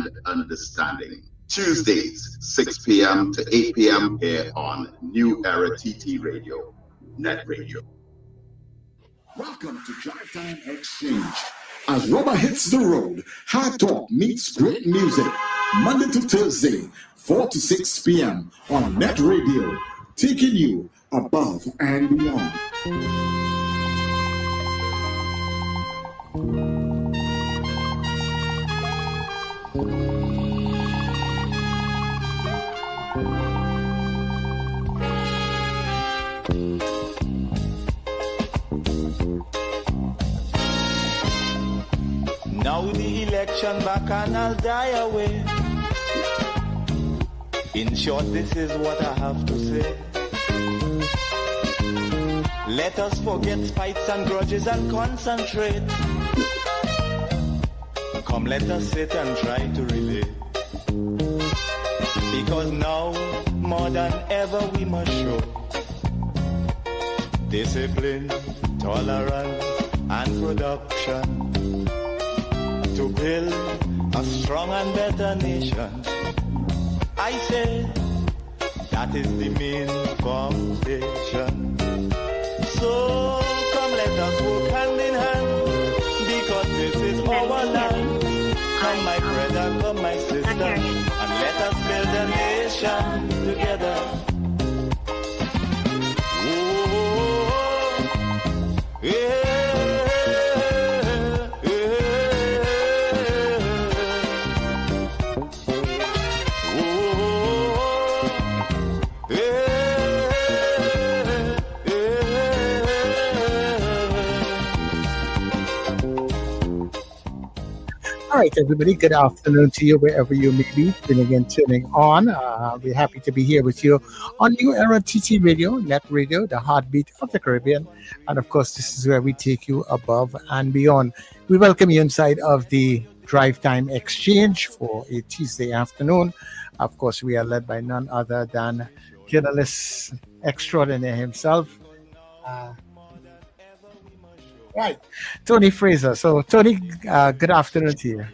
and understanding. Tuesdays, 6 p.m. to 8 p.m. here on NewEra TT Radio, NETT Radio. Welcome to Drive Time Exchange. As rubber hits the road, hard talk meets great music. Monday to Thursday, 4 to 6 p.m. on NETT Radio, taking you above and beyond. Now the election back and I'll die away. In short, this is what I have to say. Let us forget fights and grudges and concentrate. Come, let us sit and try to relate. Because now, more than ever, we must show discipline, tolerance, and production to build a strong and better nation. I say that is the main foundation. So come, let us work hand in hand, because this is our land. Come, my brother, come, my sister, and let us build a nation together. Oh, yeah. All right, everybody, good afternoon to you wherever you may be tuning on. We're happy to be here with you on NewEra TT Radio, NETT Radio, the heartbeat of the Caribbean. And of course, this is where we take you above and beyond. We welcome you inside of the Drive Time Exchange for a Tuesday afternoon. Of course, we are led by none other than journalist extraordinaire himself. Right, Tony Fraser. So, Tony, good afternoon to you.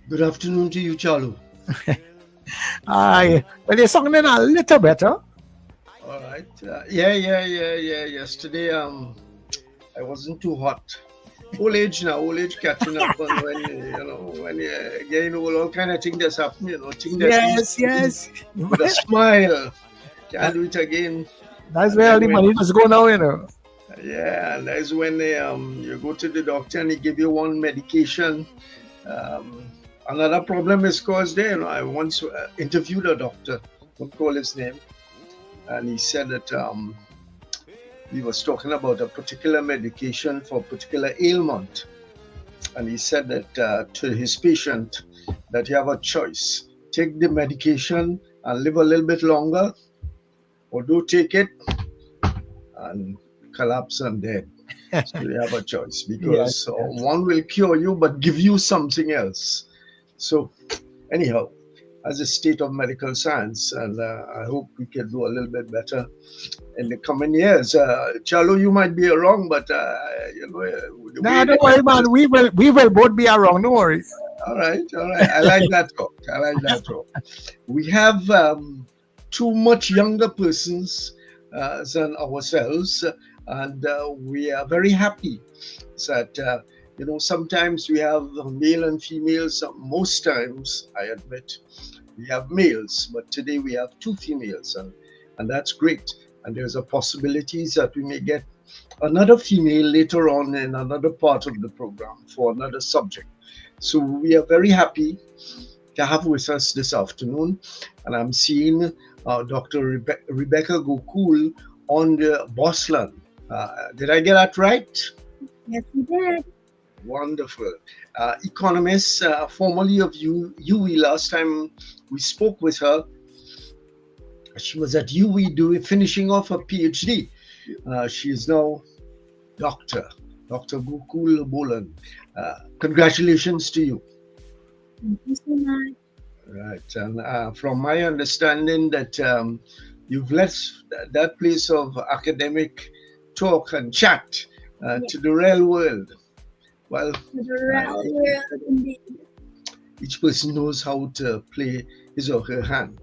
Good afternoon to you, Charlo. Well, you're sounding a little better. All right. Yeah. Yesterday, I wasn't too hot. Old age catching up on when you're getting old, all kind of things that's happening, Yes. With a smile. Can't do it again. That's where all the money must go now, Yeah, and that's when you go to the doctor and he give you one medication. Another problem is caused there. I once interviewed a doctor, won't call his name, and he said that he was talking about a particular medication for a particular ailment. And he said that to his patient that you have a choice. Take the medication and live a little bit longer, or don't take it and collapse and dead. So you have a choice, because one will cure you but give you something else. So anyhow, as a state of medical science, and I hope we can do a little bit better in the coming years. Charlo, you might be wrong, but don't worry, man. We will both be wrong. Don't worry. All right. I like that talk. We have two much younger persons than ourselves. And we are very happy that, sometimes we have male and females. Most times, I admit, we have males. But today we have two females, and that's great. And there's a possibility that we may get another female later on in another part of the program for another subject. So we are very happy to have with us this afternoon. And I'm seeing Dr. Rebecca Gokool on the Bossland. Did I get that right? Yes, you did. Wonderful. Economist, formerly of UE. Last time we spoke with her, she was at UE finishing off her PhD. She is now Dr. Gokool Bolan. Congratulations to you. Thank you so much. Right. And from my understanding that you've left that place of academic talk and chat to the real world. Well, to the real world, indeed. each person knows how to play his or her hand.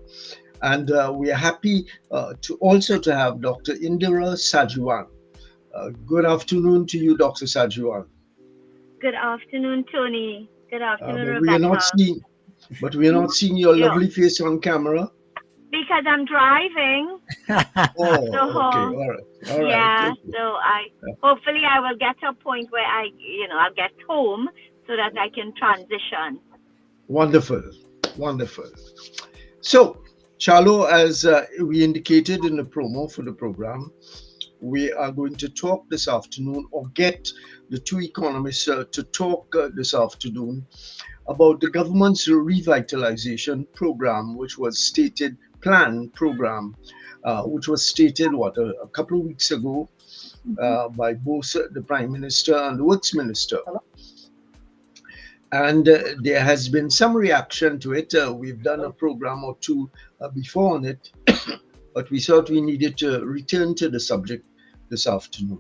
And we are happy to have Dr. Indera Sagewan. Good afternoon to you, Dr. Sagewan. Good afternoon, Tony. Good afternoon, we are not seeing your lovely face on camera. Because I'm driving. Oh, so, okay, all right. Yeah, okay. So hopefully I will get to a point where I'll get home so that I can transition. Wonderful. So, Chalo, as we indicated in the promo for the program, we are going to talk this afternoon, or get the two economists to talk this afternoon about the government's revitalization program, which was planned program, which was stated a couple of weeks ago by both the Prime Minister and the Works Minister. And there has been some reaction to it. We've done a program or two before on it, but we thought we needed to return to the subject this afternoon.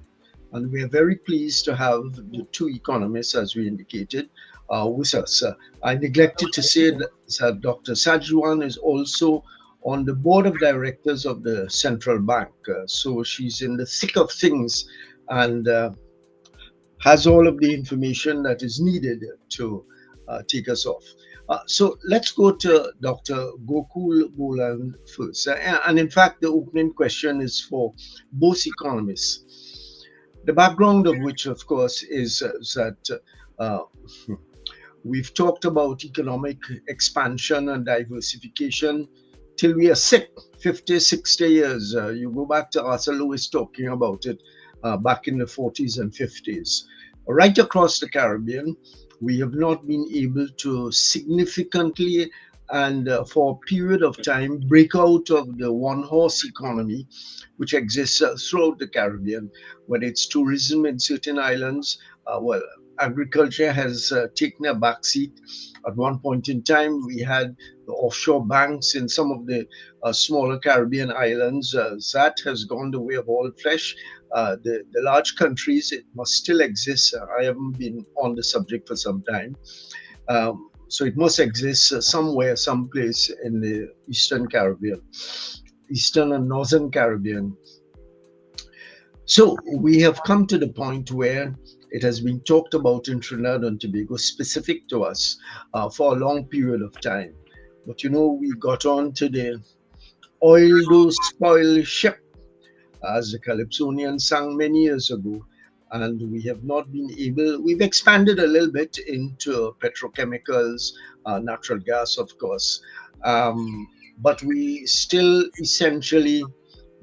And we are very pleased to have the two economists, as we indicated, with us. I neglected to say that Dr. Sagewan is also on the board of directors of the central bank. So she's in the thick of things and has all of the information that is needed to take us off. So let's go to Dr. Gokool first. And in fact, the opening question is for both economists. The background of which, of course, is that we've talked about economic expansion and diversification till we are sick, 50, 60 years. You go back to Arthur Lewis talking about it back in the 40s and 50s. Right across the Caribbean, we have not been able to significantly and for a period of time break out of the one-horse economy which exists throughout the Caribbean, whether it's tourism in certain islands. Agriculture has taken a backseat. At one point in time, we had the offshore banks in some of the smaller Caribbean islands. That has gone the way of all flesh. The large countries, it must still exist. I haven't been on the subject for some time. So it must exist somewhere, someplace in the Eastern Caribbean, Eastern and Northern Caribbean. So we have come to the point where it has been talked about in Trinidad and Tobago, specific to us, for a long period of time. But we got on to the oil do spoil ship, as the Calypsonians sang many years ago. And we have not been able, we've expanded a little bit into petrochemicals, natural gas, of course. But we still essentially,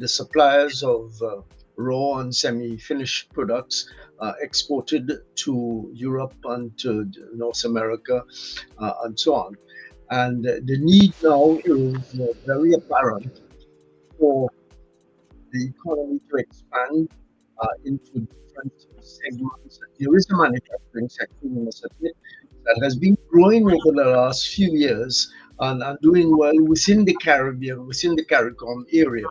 the suppliers of raw and semi-finished products exported to Europe and to North America and so on. And the need now is very apparent for the economy to expand into different segments. There is a manufacturing sector, we must admit, that has been growing over the last few years and doing well within the Caribbean, within the CARICOM area.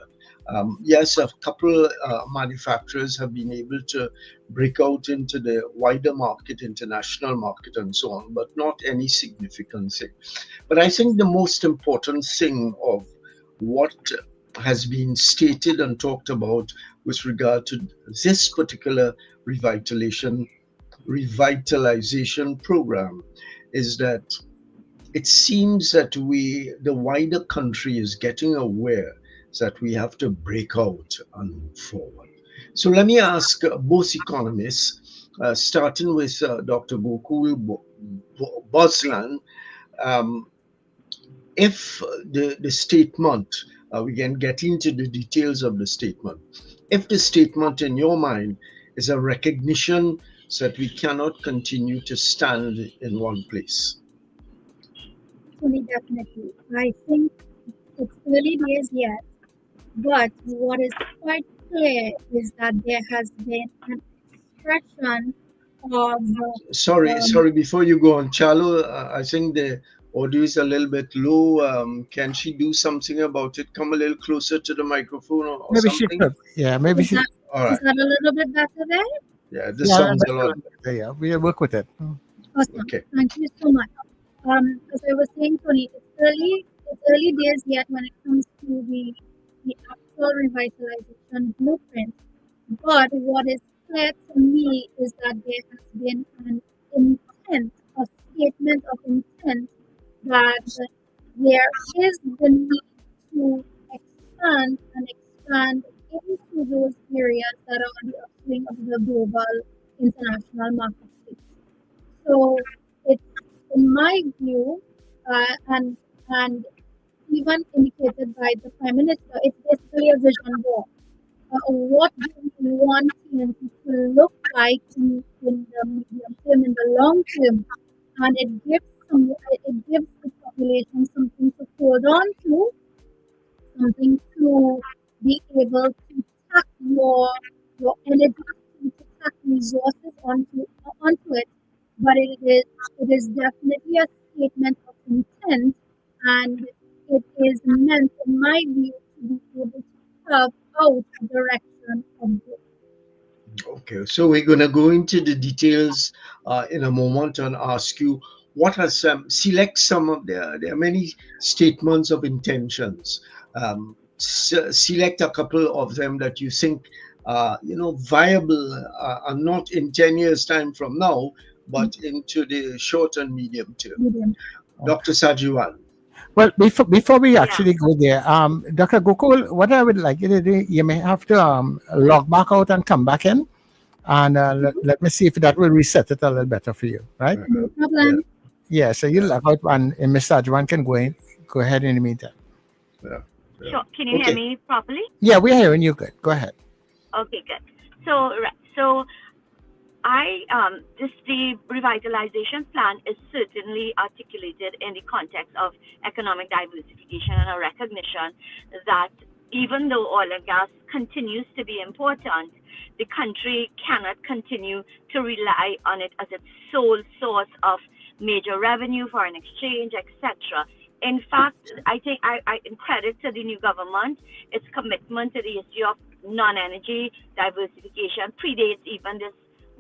Yes, a couple manufacturers have been able to break out into the wider market, international market and so on, but not any significant thing. But I think the most important thing of what has been stated and talked about with regard to this particular revitalization program is that it seems that the wider country is getting aware that we have to break out and move forward. So let me ask both economists, starting with Dr. Gokool Boslan, if the statement, we can get into the details of the statement, if the statement in your mind is a recognition that we cannot continue to stand in one place. Definitely. I think it's early days yet. But what is quite clear is that there has been an expression of... Sorry, before you go on, Chalo, I think the audio is a little bit low. Can she do something about it? Come a little closer to the microphone or maybe something? She could. Yeah, maybe she... All right. Is that a little bit better there? Yeah, this sounds a lot better. Yeah, we'll work with it. Awesome. Okay. Thank you so much. early days yet when it comes to the actual revitalization blueprint. But what is clear to me is that there has been an intent, a statement of intent that there is the need to expand into those areas that are on the upswing of the global international marketplace. So it's in my view, and even indicated by the Prime Minister, it's basically a vision board. What do we want TNT to look like in the medium term, in the long term? And it gives the population something to hold on to, something to be able to tap your energy, to tap resources onto it. But it is definitely a statement of intent, and it is meant, in my view, to be able to carve out a direction of growth. Okay, so we're going to go into the details in a moment and ask you what are select some of there are many statements of intentions. Select a couple of them that you think viable and not in 10 years time from now, but into the short and medium term. Medium. Dr. Sagewan. Well, before we actually go there, Dr. Gokool, what I would like you to do, you may have to log back out and come back in, and let me see if that will reset it a little better for you, right? No problem. Yeah, so you log out, and Mr. Sagewan can go ahead in the meantime. Yeah. Sure. Can you hear me properly? Yeah, we're hearing you good. Go ahead. Okay, good. So the revitalization plan is certainly articulated in the context of economic diversification and a recognition that even though oil and gas continues to be important, the country cannot continue to rely on it as its sole source of major revenue, foreign exchange, etc. In fact, I think I in credit to the new government, its commitment to the issue of non-energy diversification predates even this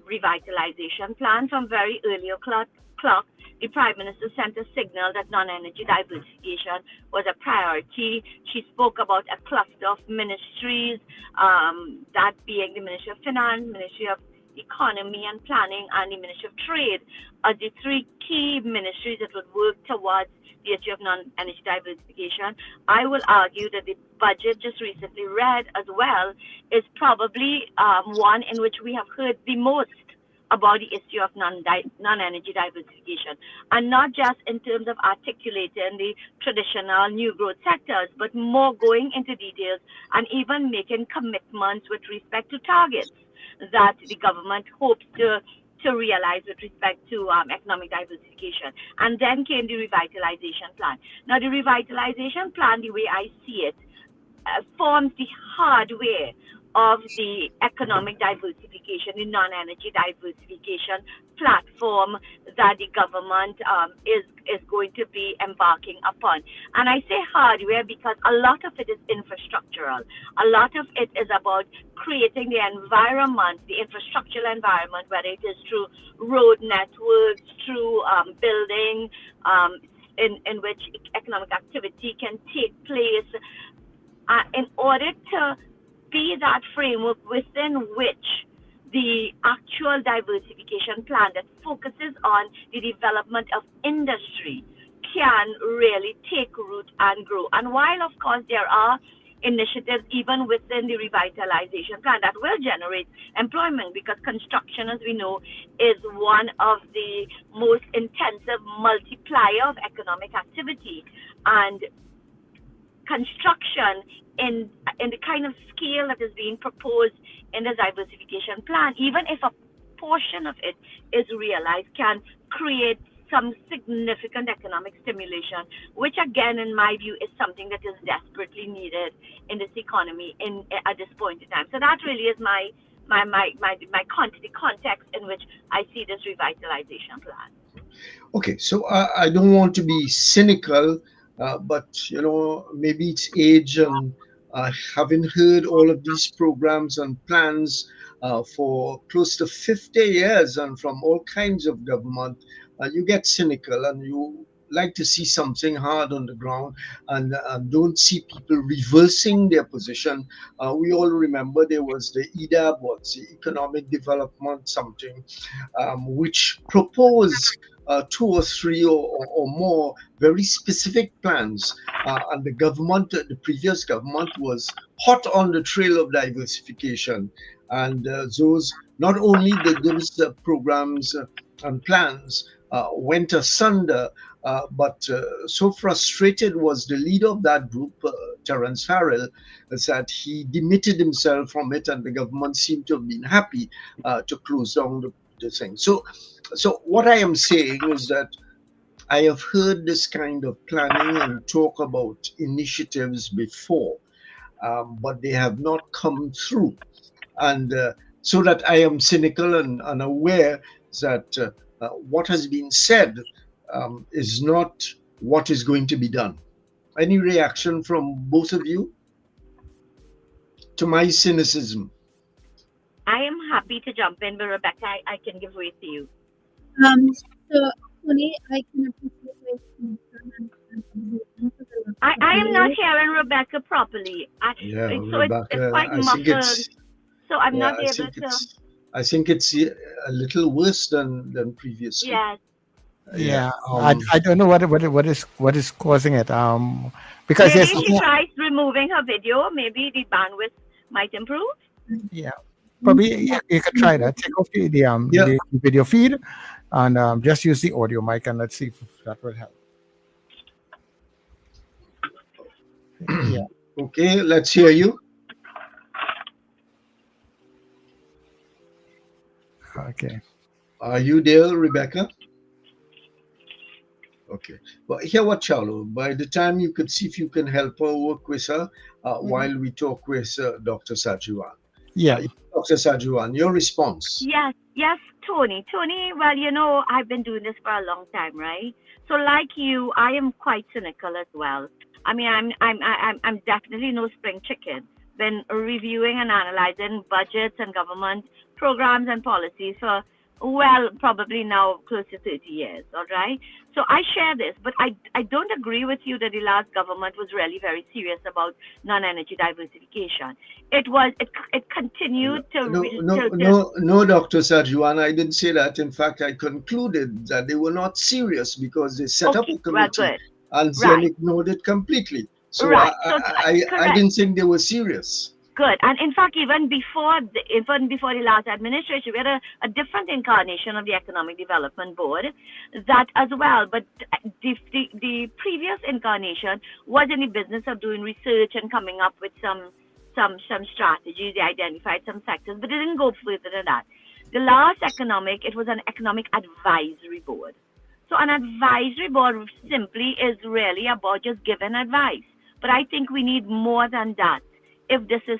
revitalization plan. From very early clock, the Prime Minister sent a signal that non-energy diversification was a priority. She spoke about a cluster of ministries, that being the Ministry of Finance, Ministry of Economy and Planning, and the Ministry of Trade, are the three key ministries that would work towards the issue of non-energy diversification. I will argue that the budget just recently read as well is probably one in which we have heard the most about the issue of non-energy diversification, and not just in terms of articulating the traditional new growth sectors, but more going into details and even making commitments with respect to targets that the government hopes to realize with respect to economic diversification. And then came the revitalization plan. Now, the revitalization plan, the way I see it, forms the hardware of the economic diversification, the non-energy diversification platform that the government is going to be embarking upon. And I say hardware because a lot of it is infrastructural. A lot of it is about creating the environment, the infrastructural environment, whether it is through road networks, through building in which economic activity can take place, in order to be that framework within which the actual diversification plan that focuses on the development of industry can really take root and grow. And while, of course, there are initiatives even within the revitalization plan that will generate employment, because construction, as we know, is one of the most intensive multiplier of economic activity. And construction in the kind of scale that is being proposed in the diversification plan, even if a portion of it is realized, can create some significant economic stimulation, which again, in my view, is something that is desperately needed in this economy at this point in time. So that really is the context in which I see this revitalization plan. Okay, so I don't want to be cynical, but maybe it's age, and having heard all of these programs and plans for close to 50 years and from all kinds of government, you get cynical and you like to see something hard on the ground, and don't see people reversing their position. We all remember there was the EDAB, what's the Economic Development something, which proposed 2 or 3 or more very specific plans. And the government, the previous government, was hot on the trail of diversification. And those, not only did those programs and plans went asunder, but so frustrated was the leader of that group, Terence Farrell, that he demitted himself from it, and the government seemed to have been happy to close down the thing. So what I am saying is that I have heard this kind of planning and talk about initiatives before, but they have not come through. And so that I am cynical and unaware that what has been said is not what is going to be done. Any reaction from both of you to my cynicism? I am happy to jump in, but Rebecca, I can give way to you. So, Tony, I can appreciate I am not hearing Rebecca properly. Rebecca, it's quite muffled. So I'm not able to. I think it's a little worse than previously. Yes. Yeah, I don't know what is causing it. Because maybe she tries removing her video. Maybe the bandwidth might improve. Yeah, probably you could try that. Take off the video feed and just use the audio mic, and let's see if that will help. Yeah. Okay, let's hear you. Okay. Are you there, Rebecca? Okay. Well, here what, Charlo. By the time you could see if you can help her, work with her while we talk with Dr. Sagewan. Yeah. Dr. Sagewan, your response. Yes, Tony. Well, I've been doing this for a long time, right? So, like you, I am quite cynical as well. I mean, I'm definitely no spring chicken. Been reviewing and analyzing budgets and government programs and policies for, well, probably now close to 30 years, all right? So I share this, but I don't agree with you that the last government was really very serious about non-energy diversification. It continued to... No, Dr. Sagewan, I didn't say that. In fact, I concluded that they were not serious because they set up a committee and then ignored it completely. So I didn't think they were serious. Good. And in fact, even before the last administration, we had a different incarnation of the Economic Development Board, that as well. But the previous incarnation was in the business of doing research and coming up with some strategies. They identified some sectors, but it didn't go further than that. The last it was an economic advisory board. So an advisory board simply is really about just giving advice. But I think we need more than that. If this is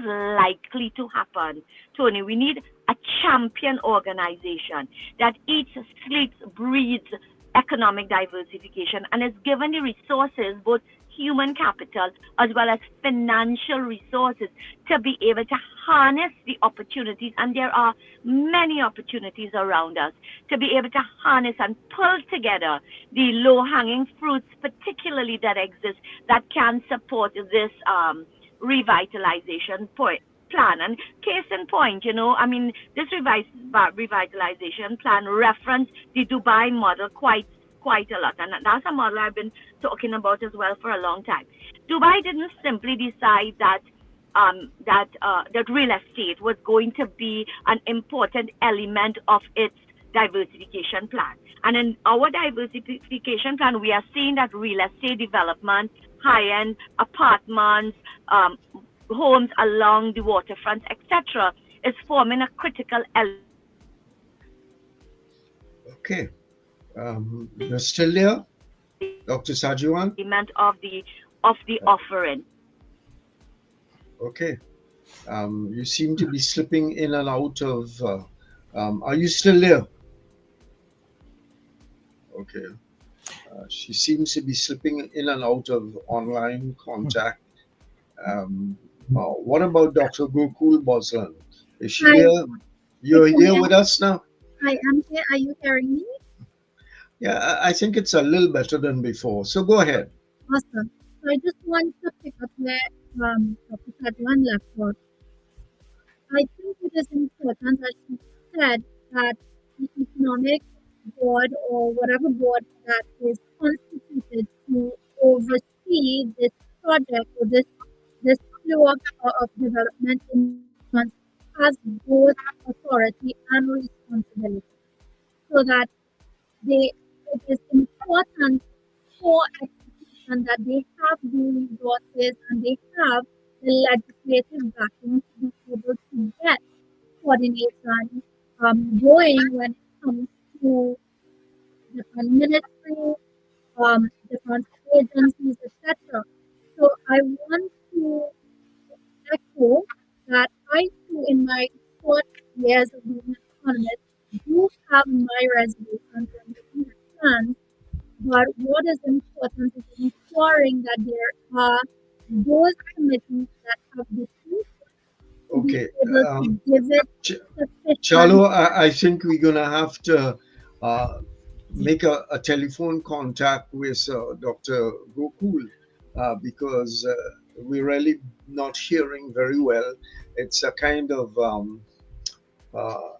likely to happen, Tony, we need a champion organization that eats, sleeps, breathes economic diversification and is given the resources, both human capital as well as financial resources, to be able to harness the opportunities, and there are many opportunities around us, to be able to harness and pull together the low-hanging fruits, particularly that exist, that can support this revitalization plan. And case in point, this revitalization plan referenced the Dubai model quite a lot, and that's a model I've been talking about as well for a long time. Dubai didn't simply decide that real estate was going to be an important element of its diversification plan. And in our diversification plan, we are seeing that real estate development, high-end apartments, homes along the waterfront, etc., is forming a critical element. Okay. You're still there, Dr. Sagewan? Element of the offering. Okay. You seem to be slipping in and out of. Are you still there? Okay. She seems to be slipping in and out of online contact. What about Dr. Gokool Boslan? Is she here? You're here with us now? I am here. Are you hearing me? Yeah, I think it's a little better than before. So go ahead. Awesome. So I just want to pick up where Dr. Sagewan left off. I think it is important that she said that the economic board or whatever board that is constituted to oversee this project or this flow of development in has both authority and responsibility, so that it is important for execution that they have the resources and they have the legislative backing to be able to get coordination going when it comes to different ministries, different agencies, etc. So I want to echo that I too, in my short years of being an economist, do have my reservations and making plans. But what is important is ensuring that there are those committees that have the tools Okay. to be able to give it sufficient. Charlo, I think we're going to have to make a telephone contact with Dr. Gokool because we're really not hearing very well. It's a kind of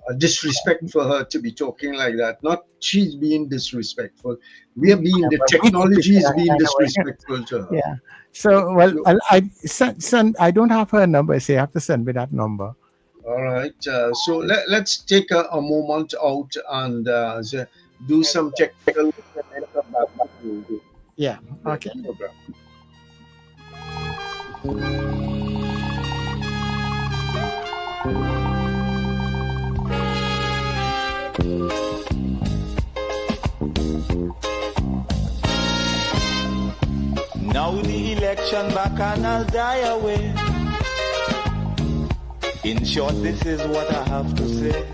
a disrespect for her to be talking like that. Not she's being disrespectful. We are being, the technology is being disrespectful to her. Yeah. So, well, I send. I don't have her number, so you have to send me that number. All right. So let's take a moment out and do some technical. Yeah. Okay. Now the election back and I'll die away. In short, this is what I have to say.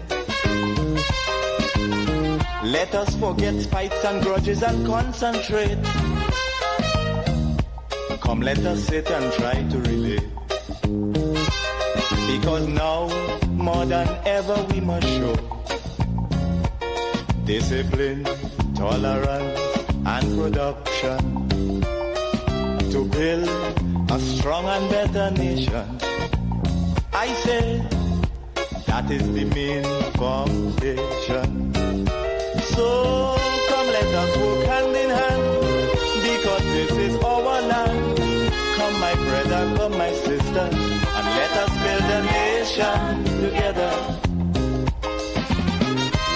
Let us forget fights and grudges and concentrate. Come, let us sit and try to relate. Because now, more than ever, we must show discipline, tolerance, and production to build a strong and better nation. I say that is the main foundation. So come, let us work hand in hand, because this is our land. Come, my brother, come, my sister, and let us build a nation together.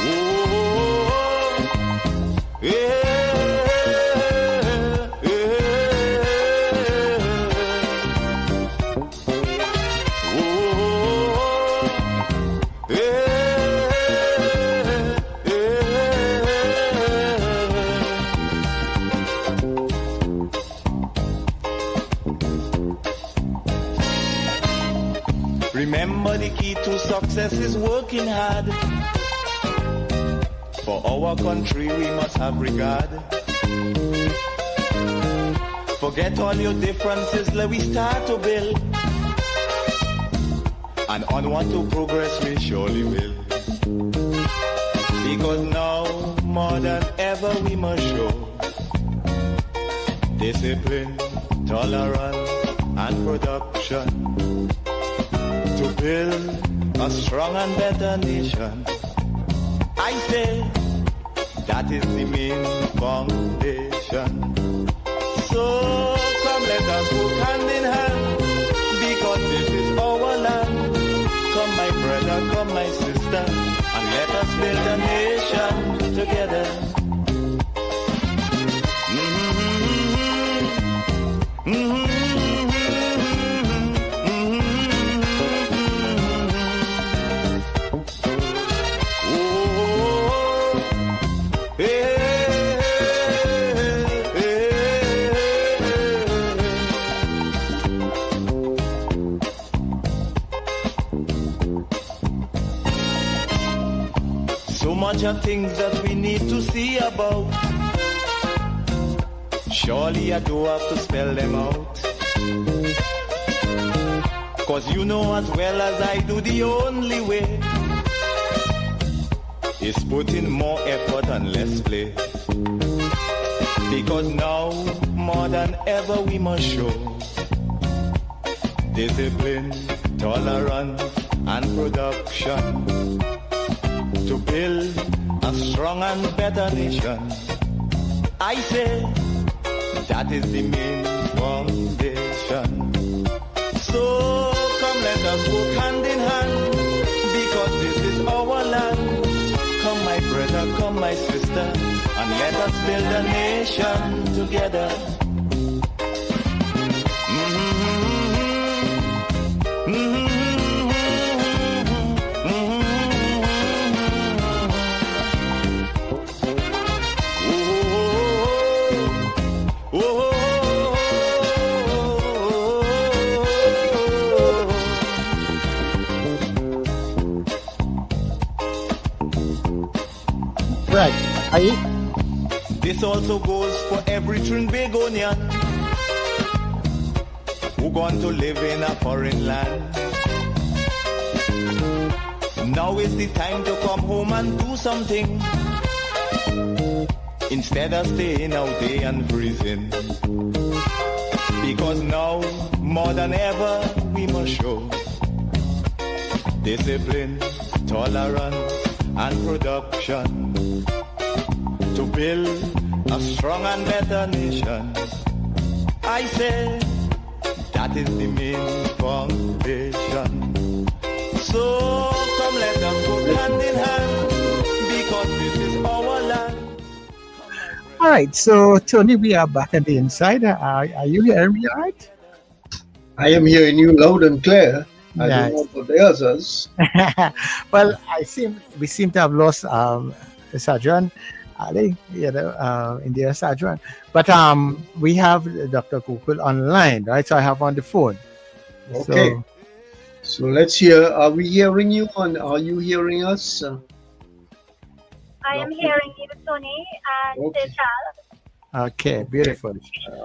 Oh, yeah. Remember, the key to success is working hard. For our country we must have regard. Forget all your differences, let we start to build. And onward to progress we surely will. Because now, more than ever, we must show discipline, tolerance, and production to build a strong and better nation. I say that is the main foundation. So come, let us work hand in hand, because this is our land. Come, my brother, come, my sister, and let us build a nation together. Much of things that we need to see about. Surely I do have to spell them out. Cause you know as well as I do, the only way is put in more effort and less play. Because now, more than ever, we must show discipline, tolerance, and production to build a strong and better nation. I say that is the main foundation. So come let us work hand in hand, because this is our land. Come my brother, come my sister, and let us build a nation together. Right. This also goes for every Trinbagonian who going to live in a foreign land. Now is the time to come home and do something, instead of staying out there and freezing. Because now, more than ever, we must show discipline, tolerance, and production to build a strong and better nation. I say that is the main foundation. So come let us go hand in hand, because this is our land. All right, so Tony, we are back at the inside. Are you hearing me all right? I am hearing you loud and clear. I Nice. don't know about the others. Well, we seem to have lost Sagewan, Ali, Indera Sagewan. But we have Dr. Gokool online, right? So I have on the phone. Okay. So let's hear. Are we hearing you? Are you hearing us? I am hearing you, Tony, and Okay. Charles. Okay, beautiful.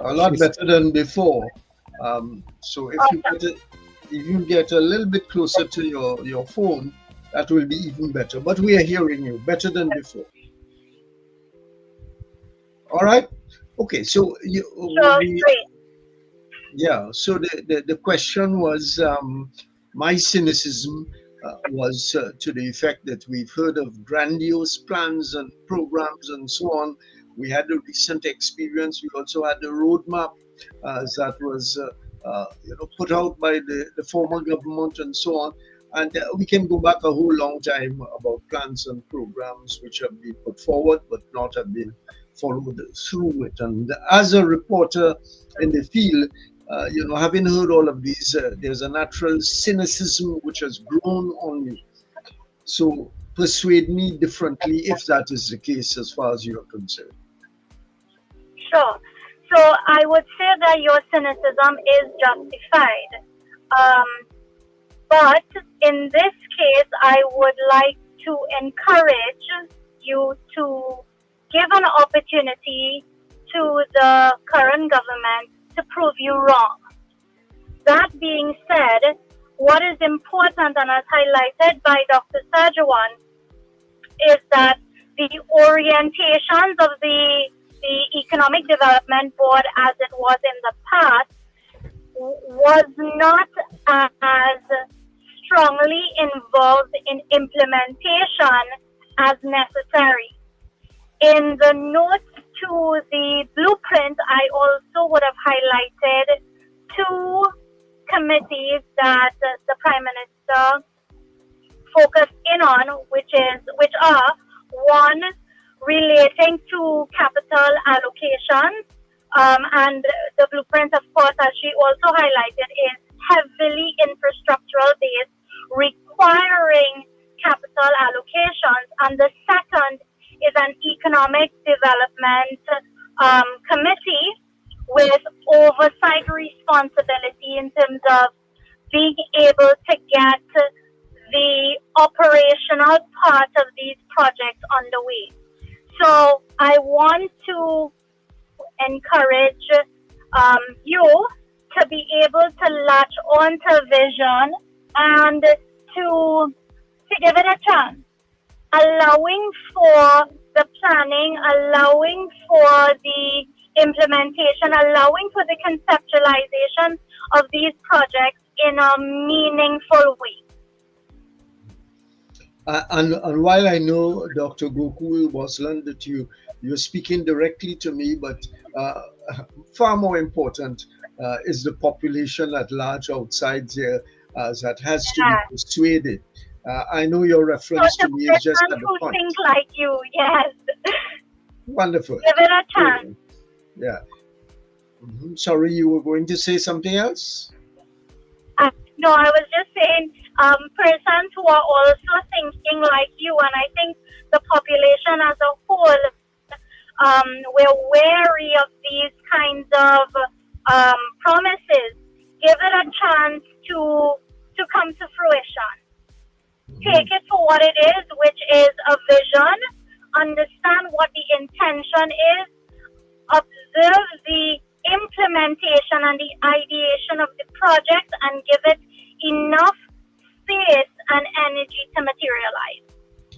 A lot better than before. So if you get a little bit closer to your phone, that will be even better. But we are hearing you better than before. All right. Okay. So Great. yeah. So the question was, my cynicism was to the effect that we've heard of grandiose plans and programs and so on. We had a recent experience. We also had a roadmap that was put out by the former government and so on. And we can go back a whole long time about plans and programs which have been put forward but not have been followed through it. And as a reporter in the field, having heard all of these, there's a natural cynicism which has grown on me. So persuade me differently if that is the case as far as you're concerned. Sure. So I would say that your cynicism is justified. But in this case, I would like to encourage you to give an opportunity to the current government to prove you wrong. That being said, what is important, and as highlighted by Dr. Sagewan, is that the orientations of the Economic Development Board as it was in the past was not as strongly involved in implementation as necessary. In the notes to the blueprint, I also would have highlighted two committees that the Prime Minister focused in on, which are one relating to capital allocation, and the blueprint, of course, as she also highlighted, is heavily infrastructural based, requiring capital allocations, and the second is an economic development committee with oversight responsibility in terms of being able to get the operational part of these projects underway. So I want to encourage you to be able to latch on to vision and to give it a chance, allowing for the planning, allowing for the implementation, allowing for the conceptualization of these projects in a meaningful way. And while I know, Dr. Gokool Bosland, that you're speaking directly to me, but far more important is the population at large outside there that has to be persuaded. I know your reference to me is just at the point. Think like you, yes. Wonderful. Give it a chance. Yeah. Sorry, you were going to say something else? No, I was just saying, persons who are also thinking like you, and I think the population as a whole, we're wary of these kinds of promises. Give it a chance to come to fruition. Take it for what it is, which is a vision. Understand what the intention is. Observe the implementation and the ideation of the project and give it enough space and energy to materialize.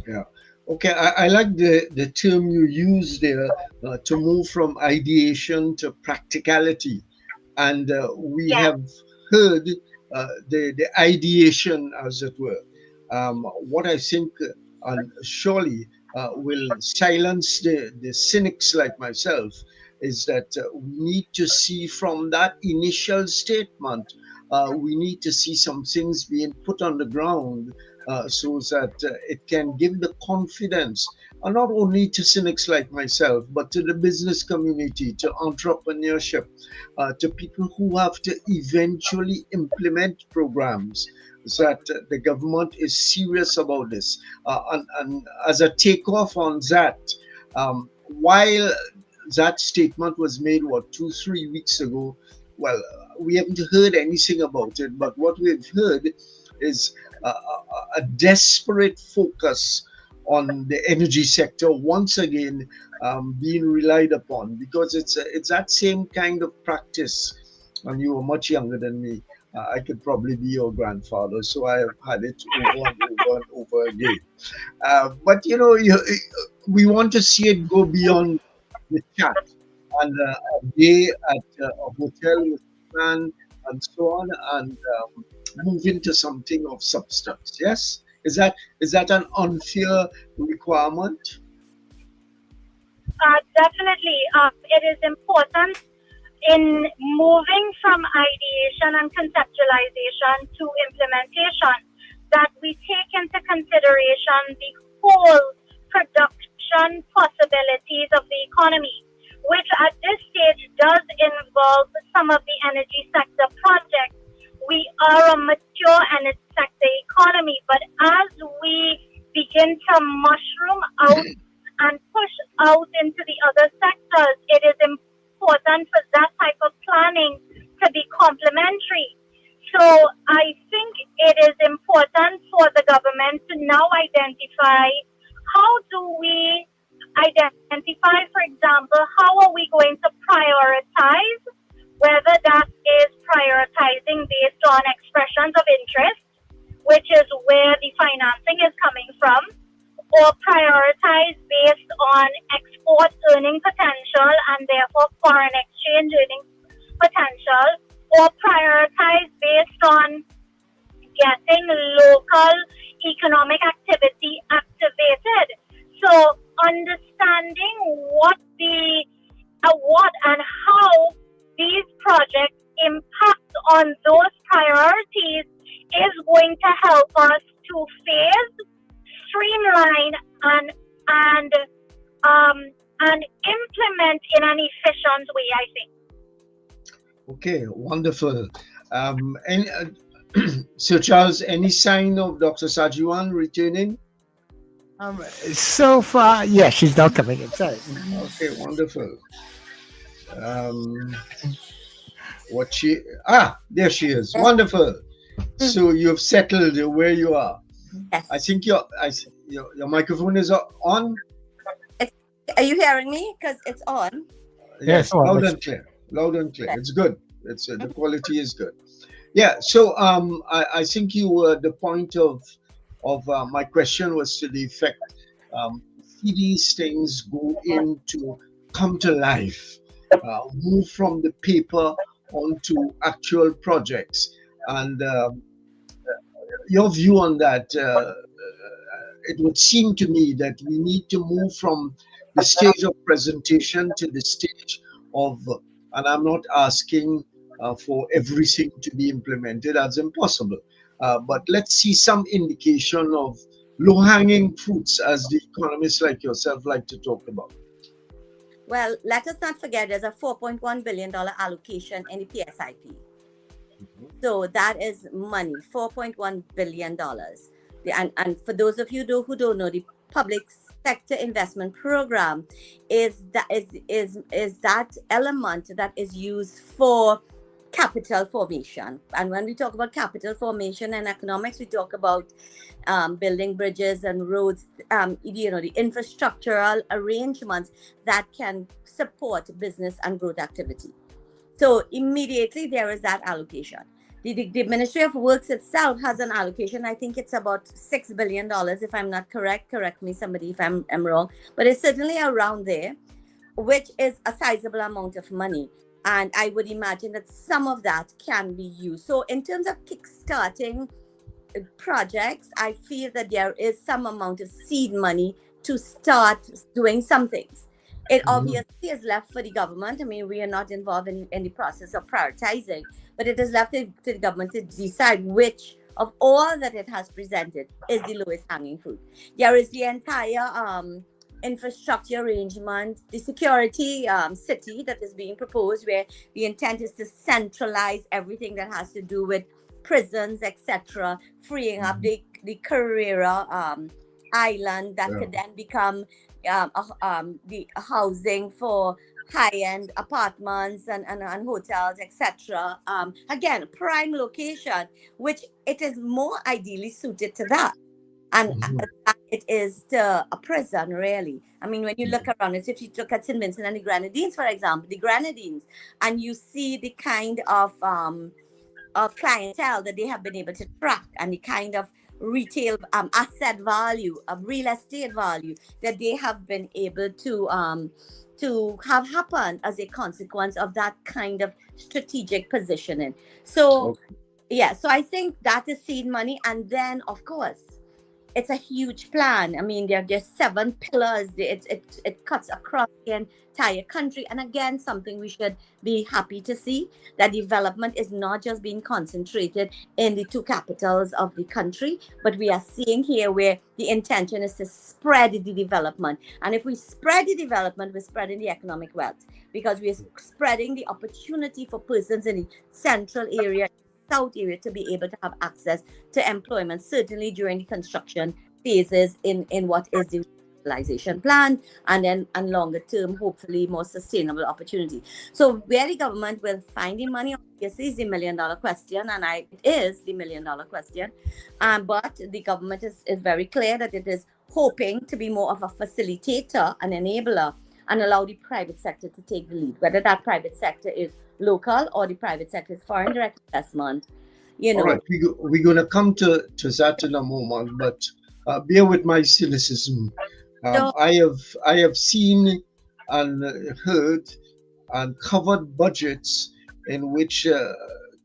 Yeah. Okay, I like the term you use there, to move from ideation to practicality. And we have heard the ideation, as it were. What I think surely will silence the cynics like myself is that we need to see from that initial statement, we need to see some things being put on the ground so that it can give the confidence, not only to cynics like myself, but to the business community, to entrepreneurship, to people who have to eventually implement programs, that the government is serious about this. And as a takeoff on that, while that statement was made, 2-3 weeks ago, well, we haven't heard anything about it, but what we've heard is a desperate focus on the energy sector once again being relied upon, because it's that same kind of practice. And you were much younger than me. I could probably be your grandfather, so I have had it over and over and over again. But we want to see it go beyond the chat and a day at a hotel with a man and so on, and move into something of substance. Yes, is that an unfair requirement? Definitely, it is important in moving from ideation and conceptualization to implementation that we take into consideration the whole production possibilities of the economy, which at this stage does involve some of the energy sector projects. We are a mature energy sector economy, but as we begin to mushroom out and push out into the other sectors, it is important for that type of planning to be complementary. So I think it is important for the government to now identify, how do we identify, for example, how are we going to prioritize, whether that is prioritizing based on expressions of interest, which is where the financing is coming from, or prioritize based on export earning potential and therefore foreign exchange earning potential, or prioritize based on getting local economic activity activated. So understanding what and how these projects impact on those priorities is going to help us to phase, streamline, and implement in an efficient way, I think. Okay, wonderful. Sir Charles, any sign of Dr. Sagewan returning? So far, yeah, she's not coming inside. Okay, wonderful. There she is. Wonderful. So you've settled where you are. Yes. I think your microphone is on. Are you hearing me? Because it's on. Yes, loud and clear. Loud and clear. It's good. It's the quality is good. Yeah. So I think you were the point of my question was to the effect. see these things go into come to life, move from the paper onto actual projects. And your view on that, it would seem to me that we need to move from the stage of presentation to the stage of, and I'm not asking for everything to be implemented, that's impossible. But let's see some indication of low-hanging fruits, as the economists like yourself like to talk about. Well, let us not forget there's a $4.1 billion allocation in the PSIP. So that is money, $4.1 billion. And for those of you who don't know, the public sector investment program is that element that is used for capital formation. And when we talk about capital formation in economics, we talk about building bridges and roads, the infrastructural arrangements that can support business and growth activity. So immediately there is that allocation. The Ministry of Works itself has an allocation. I think it's about $6 billion, if I'm not correct. Correct me, somebody, if I'm wrong. But it's certainly around there, which is a sizable amount of money. And I would imagine that some of that can be used. So in terms of kickstarting projects, I feel that there is some amount of seed money to start doing some things. It obviously is left for the government. I mean, we are not involved in the process of prioritizing, but it is left to the government to decide which of all that it has presented is the lowest hanging fruit. There is the entire infrastructure arrangement, the security city that is being proposed, where the intent is to centralize everything that has to do with prisons, etc., freeing up the Carrera island that could then become the housing for high-end apartments and hotels, etc. Again, prime location, which it is more ideally suited to that. And it is to a prison, really. I mean, when you look around, if you look at St. Vincent and the Grenadines, for example, and you see the kind of clientele that they have been able to track and the kind of retail asset value, real estate value that they have been able to have happen as a consequence of that kind of strategic positioning. So, so I think that is seed money. And then, of course, it's a huge plan. I mean, there are just 7 pillars. It cuts across the entire country. And again, something we should be happy to see, that development is not just being concentrated in the 2 capitals of the country, but we are seeing here where the intention is to spread the development. And if we spread the development, we're spreading the economic wealth, because we're spreading the opportunity for persons in the central area, South area, to be able to have access to employment, certainly during the construction phases in what is the revitalization plan, and then longer term, hopefully more sustainable opportunity. So where the government will find the money, obviously, is the $1 million question, and it is the $1 million question. But the government is very clear that it is hoping to be more of a facilitator, an enabler, and allow the private sector to take the lead, whether that private sector is local or the private sector is foreign direct investment. All right, we're going to come to that in a moment, but bear with my cynicism. I have seen and heard and covered budgets in which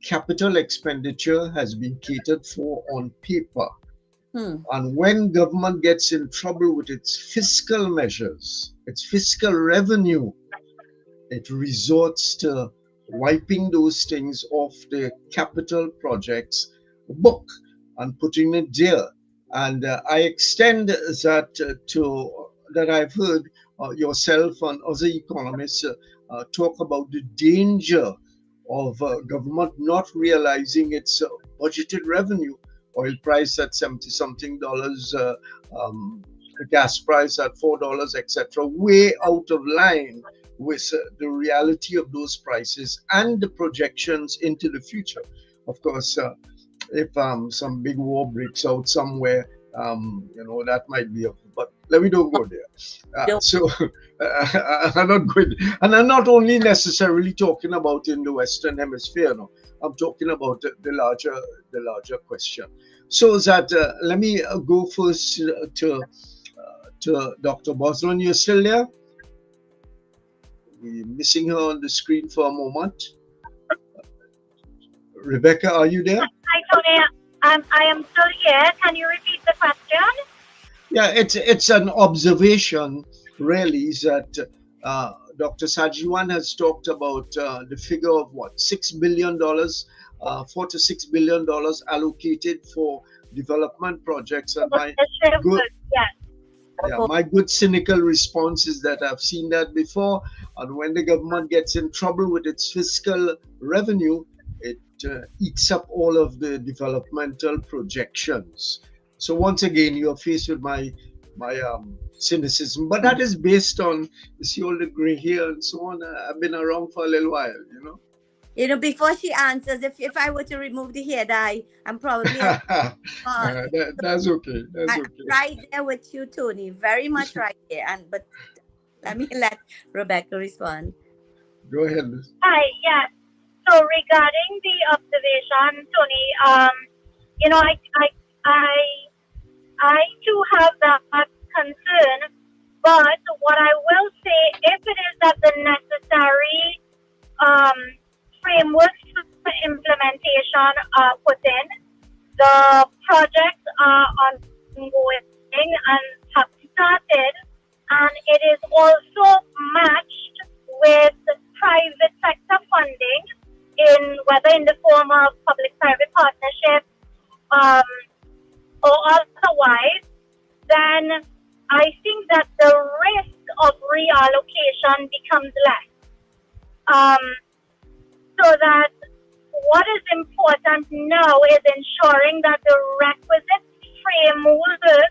capital expenditure has been catered for on paper. And when government gets in trouble with its fiscal measures, its fiscal revenue, it resorts to wiping those things off the capital projects book and putting it there. And I extend that that I've heard yourself and other economists talk about the danger of government not realizing its budgeted revenue. Oil price at $70-something, gas price at $4, etc., way out of line with the reality of those prices and the projections into the future. Of course, if some big war breaks out somewhere, that might be up. But let me don't go there. So I'm not good, and I'm not only necessarily talking about in the Western Hemisphere. No, I'm talking about the larger question. So that let me go first to Dr. Bosman. You still there? We're missing her on the screen for a moment. Rebecca, are you there? Hi, Tony. I am still here. Can you repeat the question? Yeah, it's an observation, really, is that Dr. Sagewan has talked about the figure of what, $6 billion, $4 to $6 billion allocated for development projects. And my good cynical response is that I've seen that before, and when the government gets in trouble with its fiscal revenue, it eats up all of the developmental projections. So once again, you're faced with my cynicism, but that is based on, you see all the gray hair and so on. I've been around for a little while, you know. You know, before she answers, if I were to remove the hair dye, I'm probably that's okay. That's okay. Right there with you, Tony. Very much right there. But let me let Rebecca respond. Go ahead. Hi. Yes. So regarding the observation, Tony, you know, I too have that concern. But what I will say, if it is that the necessary frameworks for implementation are put in, the projects are ongoing and have started, and it is also matched with private sector funding, whether in the form of public-private partnership or otherwise, then I think that the risk of reallocation becomes less. So that what is important now is ensuring that the requisite framework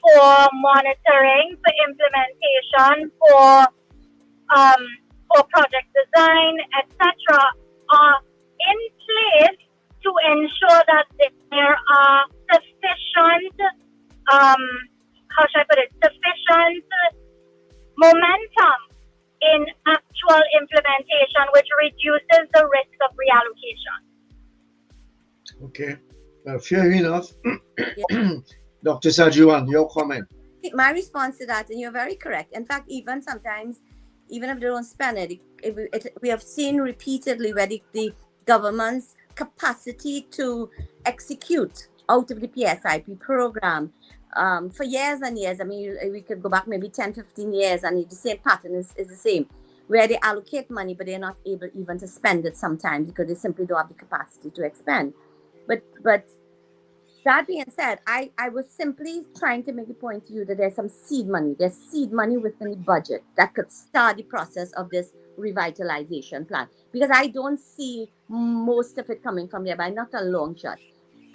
for monitoring, for implementation, for project design, etc., are in place to ensure that there are sufficient, sufficient momentum in actual implementation, which reduces the risk of reallocation. Okay, fair enough. Dr. Sagewan, your comment. My response to that, and you're very correct. In fact, even sometimes, even if they don't spend it, we have seen repeatedly where the government's capacity to execute out of the PSIP program for years and years. I mean, we could go back maybe 10, 15 years, and the same pattern is the same, where they allocate money, but they're not able even to spend it sometimes because they simply don't have the capacity to expend. But that being said, I was simply trying to make the point to you that there's some seed money. There's seed money within the budget that could start the process of this revitalization plan. Because I don't see most of it coming from there, but not a long shot.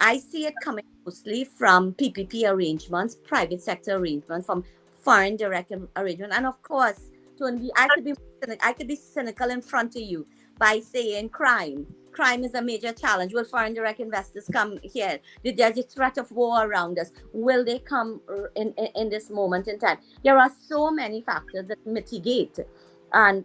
I see it coming mostly from PPP arrangements, private sector arrangements, from foreign direct arrangements. And of course, Tony, I could be cynical in front of you by saying crime. Crime is a major challenge. Will foreign direct investors come here? There's a threat of war around us. Will they come in this moment in time? There are so many factors that mitigate, and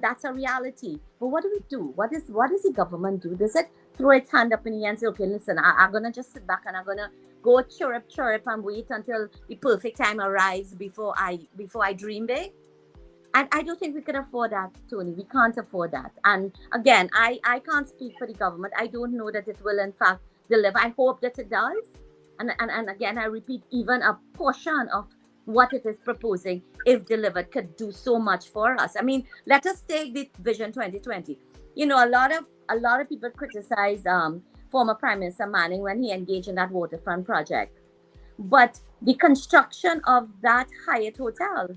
that's a reality. But what do we do? What does the government do? Does it throw its hand up in the air and say, okay, listen, I'm gonna just sit back and I'm gonna go chirp and wait until the perfect time arrives before I dream big? And I don't think we could afford that, Tony. We can't afford that. And again, I can't speak for the government. I don't know that it will in fact deliver. I hope that it does. And again, I repeat, even a portion of what it is proposing, if delivered, could do so much for us. I mean, let us take the Vision 2020. You know, a lot of people criticize former Prime Minister Manning when he engaged in that waterfront project. But the construction of that Hyatt Hotel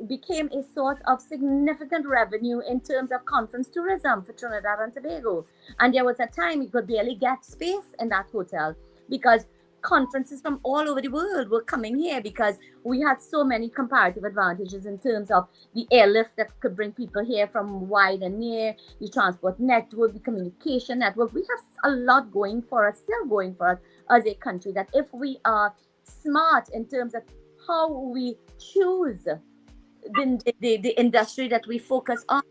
became a source of significant revenue in terms of conference tourism for Trinidad and Tobago. And there was a time you could barely get space in that hotel because conferences from all over the world were coming here because we had so many comparative advantages in terms of the airlift that could bring people here from wide and near, the transport network, the communication network. We have a lot going for us, still going for us as a country, that if we are smart in terms of how we choose the industry that we focus on,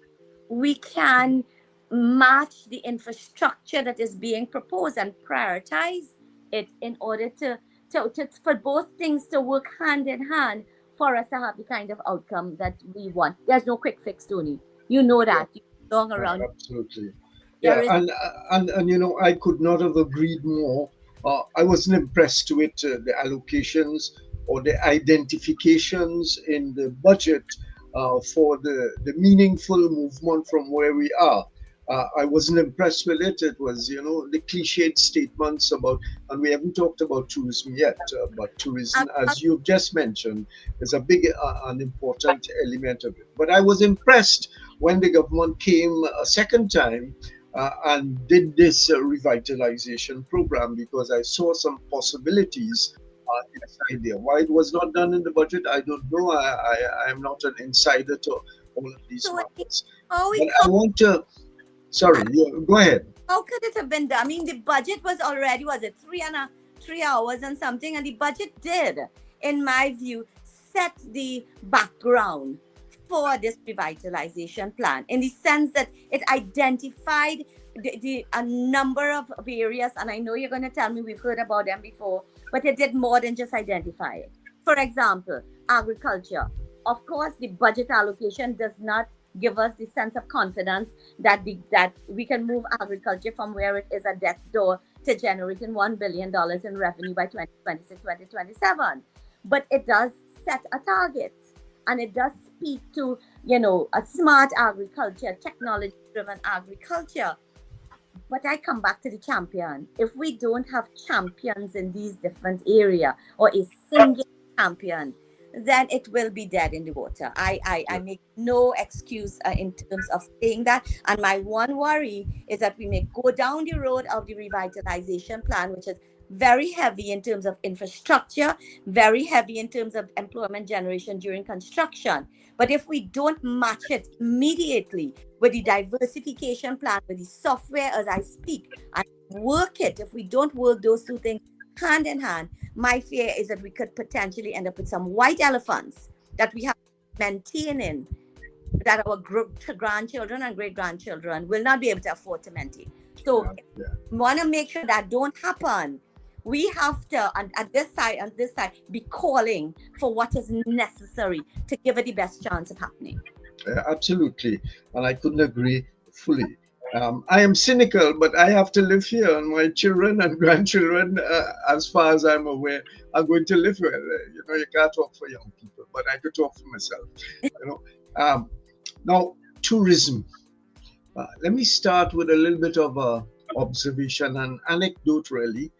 we can match the infrastructure that is being proposed and prioritize it in order to for both things to work hand in hand for us to have the kind of outcome that we want. There's no quick fix, Tony. You know that. You long around. Absolutely. There Yeah, is and you know, I could not have agreed more. I wasn't impressed with the allocations or the identifications in the budget for the meaningful movement from where we are. I wasn't impressed with it. It was, you know, the cliched statements about, and we haven't talked about tourism yet, but tourism, as you've just mentioned, is a big and important element of it. But I was impressed when the government came a second time and did this revitalization program, because I saw some possibilities inside there. Why it was not done in the budget, I don't know. I am not an insider to all of these matters. But I want to, sorry, go ahead. How could it have been done? I mean, the budget was already, was it 3 hours and something? And the budget did, in my view, set the background for this revitalization plan, in the sense that it identified a number of areas, and I know you're going to tell me we've heard about them before, but it did more than just identify it. For example, agriculture. Of course, the budget allocation does not give us the sense of confidence that we can move agriculture from where it is at death's door to generating $1 billion in revenue by 2026, 2027. But it does set a target, and it does speak to, you know, a smart agriculture, technology-driven agriculture. But I come back to the champion. If we don't have champions in these different areas, or a single champion, then it will be dead in the water. I make no excuse in terms of saying that. And my one worry is that we may go down the road of the revitalization plan, which is very heavy in terms of infrastructure, very heavy in terms of employment generation during construction. But if we don't match it immediately with the diversification plan, with the software as I speak, and work it, if we don't work those two things hand in hand, my fear is that we could potentially end up with some white elephants that we have maintaining, that our grandchildren and great-grandchildren will not be able to afford to maintain. So we want to make sure that don't happen. We have to, at this side, be calling for what is necessary to give it the best chance of happening. Absolutely. And I couldn't agree fully. I am cynical, but I have to live here, and my children and grandchildren, as far as I'm aware, are going to live here. You know, you can't talk for young people, but I could talk for myself. You know, now tourism. Let me start with a little bit of a observation and anecdote, really.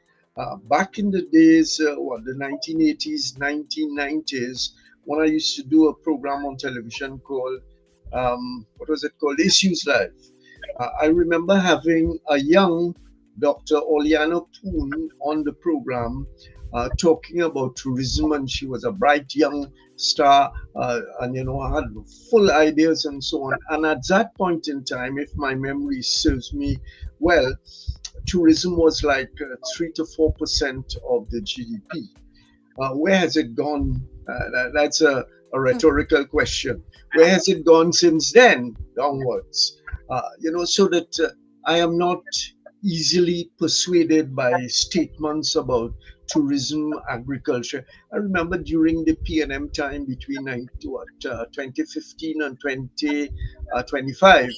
Back in the days, the 1980s, 1990s, when I used to do a program on television called, what was it called? Issues Live. I remember having a young Dr. Oliana Poon on the program talking about tourism, and she was a bright young star and, you know, had full ideas and so on. And at that point in time, if my memory serves me well, tourism was like 3 to 4% of the GDP. Where has it gone? That's a rhetorical question. Where has it gone since then, downwards? You know, so that I am not easily persuaded by statements about tourism, agriculture. I remember during the P&M time between 2015 and 2025,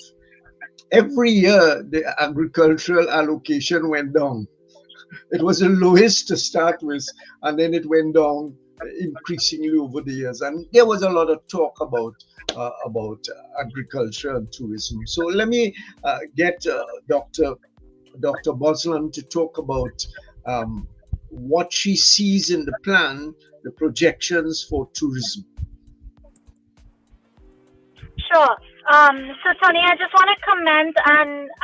every year the agricultural allocation went down. It was the lowest to start with, and then it went down increasingly over the years. And there was a lot of talk about agriculture and tourism. So let me get Dr. Boslan to talk about what she sees in the plan, the projections for tourism. Sure. So Tony, I just want to comment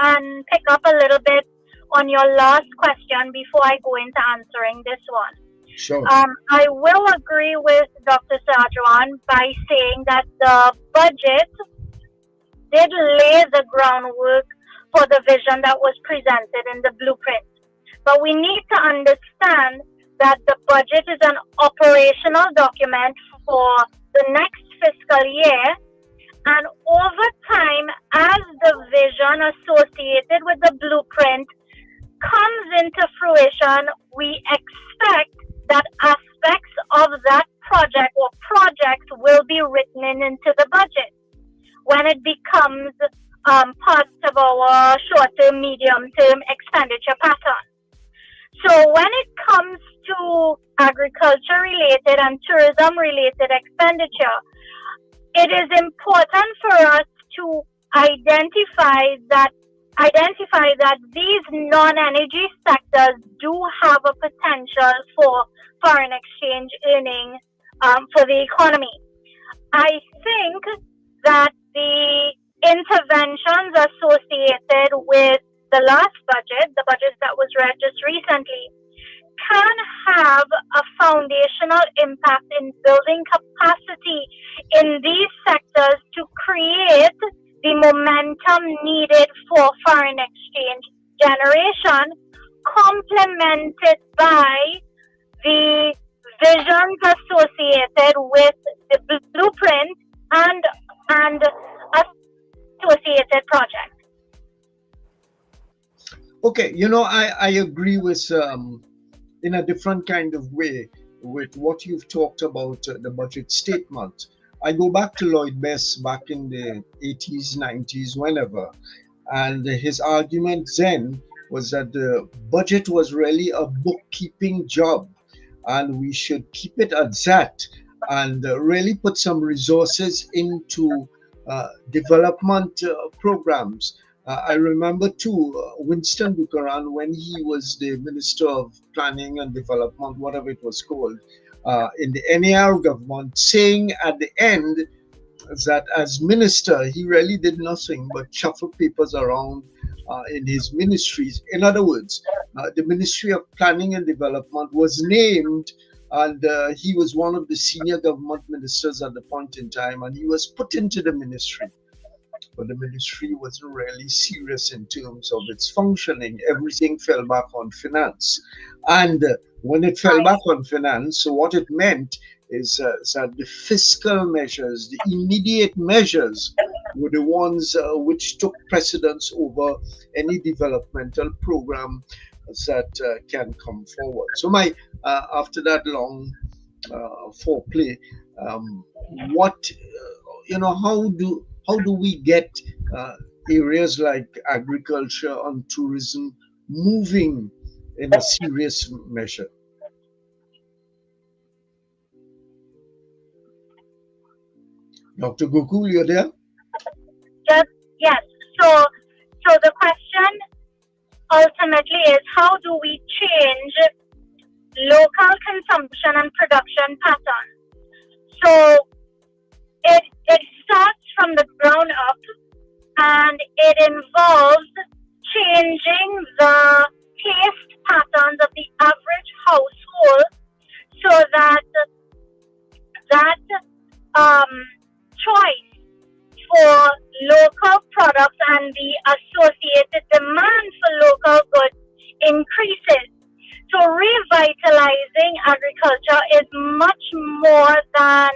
and pick up a little bit on your last question before I go into answering this one. Sure. I will agree with Dr. Sagewan by saying that the budget did lay the groundwork for the vision that was presented in the blueprint. But we need to understand that the budget is an operational document for the next fiscal year. And over time, as the vision associated with the blueprint comes into fruition, we expect that aspects of that project or projects will be written into the budget when it becomes part of our short-term, medium-term expenditure pattern. So when it comes to agriculture-related and tourism-related expenditure, it is important for us to identify that these non-energy sectors do have a potential for foreign exchange earning for the economy. I think that the interventions associated with the last budget, the budget that was read just recently, can have a foundational impact in building capacity in these sectors to create the momentum needed for foreign exchange generation, complemented by the visions associated with the blueprint and associated projects. Okay, I agree with in a different kind of way with what you've talked about the budget statement. I go back to Lloyd Best back in the 80s, 90s, whenever, and his argument then was that the budget was really a bookkeeping job, and we should keep it at that and really put some resources into development programs. I remember too, Winston Buchanan, when he was the Minister of Planning and Development, whatever it was called, in the NER government, saying at the end that as minister, he really did nothing but shuffle papers around in his ministries. In other words, the Ministry of Planning and Development was named, and he was one of the senior government ministers at the point in time, and he was put into the ministry. But the ministry wasn't really serious in terms of its functioning. Everything fell back on finance. And when it fell back on finance, so what it meant is that the fiscal measures, the immediate measures, were the ones which took precedence over any developmental program that can come forward. So after that long foreplay, how do we get areas like agriculture and tourism moving in a serious measure? Dr. Gokool, you're there? Yes. So the question ultimately is, how do we change local consumption and production patterns? So it starts from the ground up, and it involves changing the taste patterns of the average household so that choice for local products and the associated demand for local goods increases. So revitalizing agriculture is much more than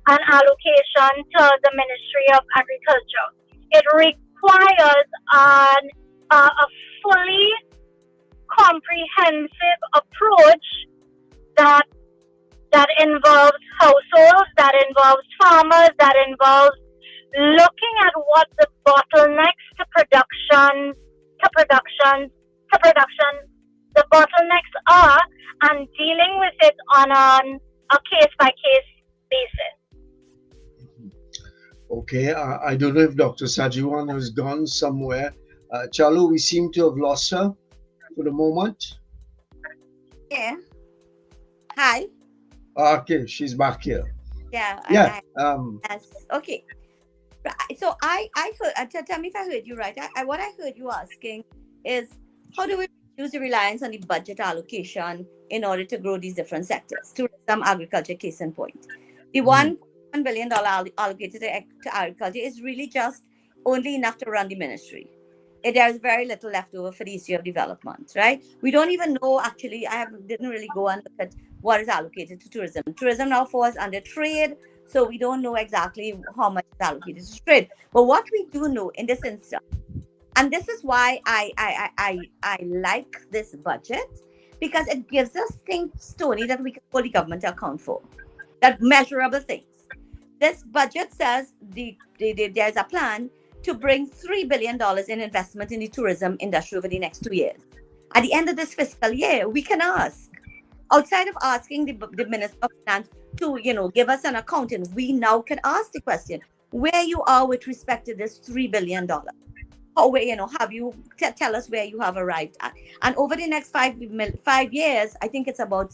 an allocation to the Ministry of Agriculture. It requires a fully comprehensive approach that involves households, that involves farmers, that involves looking at what the bottlenecks to production, the bottlenecks are, and dealing with it on a case-by-case basis. Okay, I don't know if Dr. Sagewan has gone somewhere. Chalu, we seem to have lost her for the moment. Yeah. Hi. Okay, she's back here. Yeah. Yeah. Yes. Okay. So I heard. Tell me if I heard you right. What I heard you asking is, how do we reduce the reliance on the budget allocation in order to grow these different sectors? Tourism, agriculture, case in point. The $1 billion allocated to agriculture is really just only enough to run the ministry. There is very little left over for the issue of development, right? We don't even know, actually, didn't really go and look at what is allocated to tourism. Tourism now falls under trade, so we don't know exactly how much is allocated to trade. But what we do know in this instance, and this is why I like this budget, because it gives us things, Tony, that we can hold the government to account for, that measurable things. This budget says there's a plan to bring $3 billion in investment in the tourism industry over the next 2 years. At the end of this fiscal year, we can ask, outside of asking the Minister of Finance to, give us an accounting, we now can ask the question, where you are with respect to this $3 billion. How, have you, tell us where you have arrived at. And over the next 5 years, I think it's about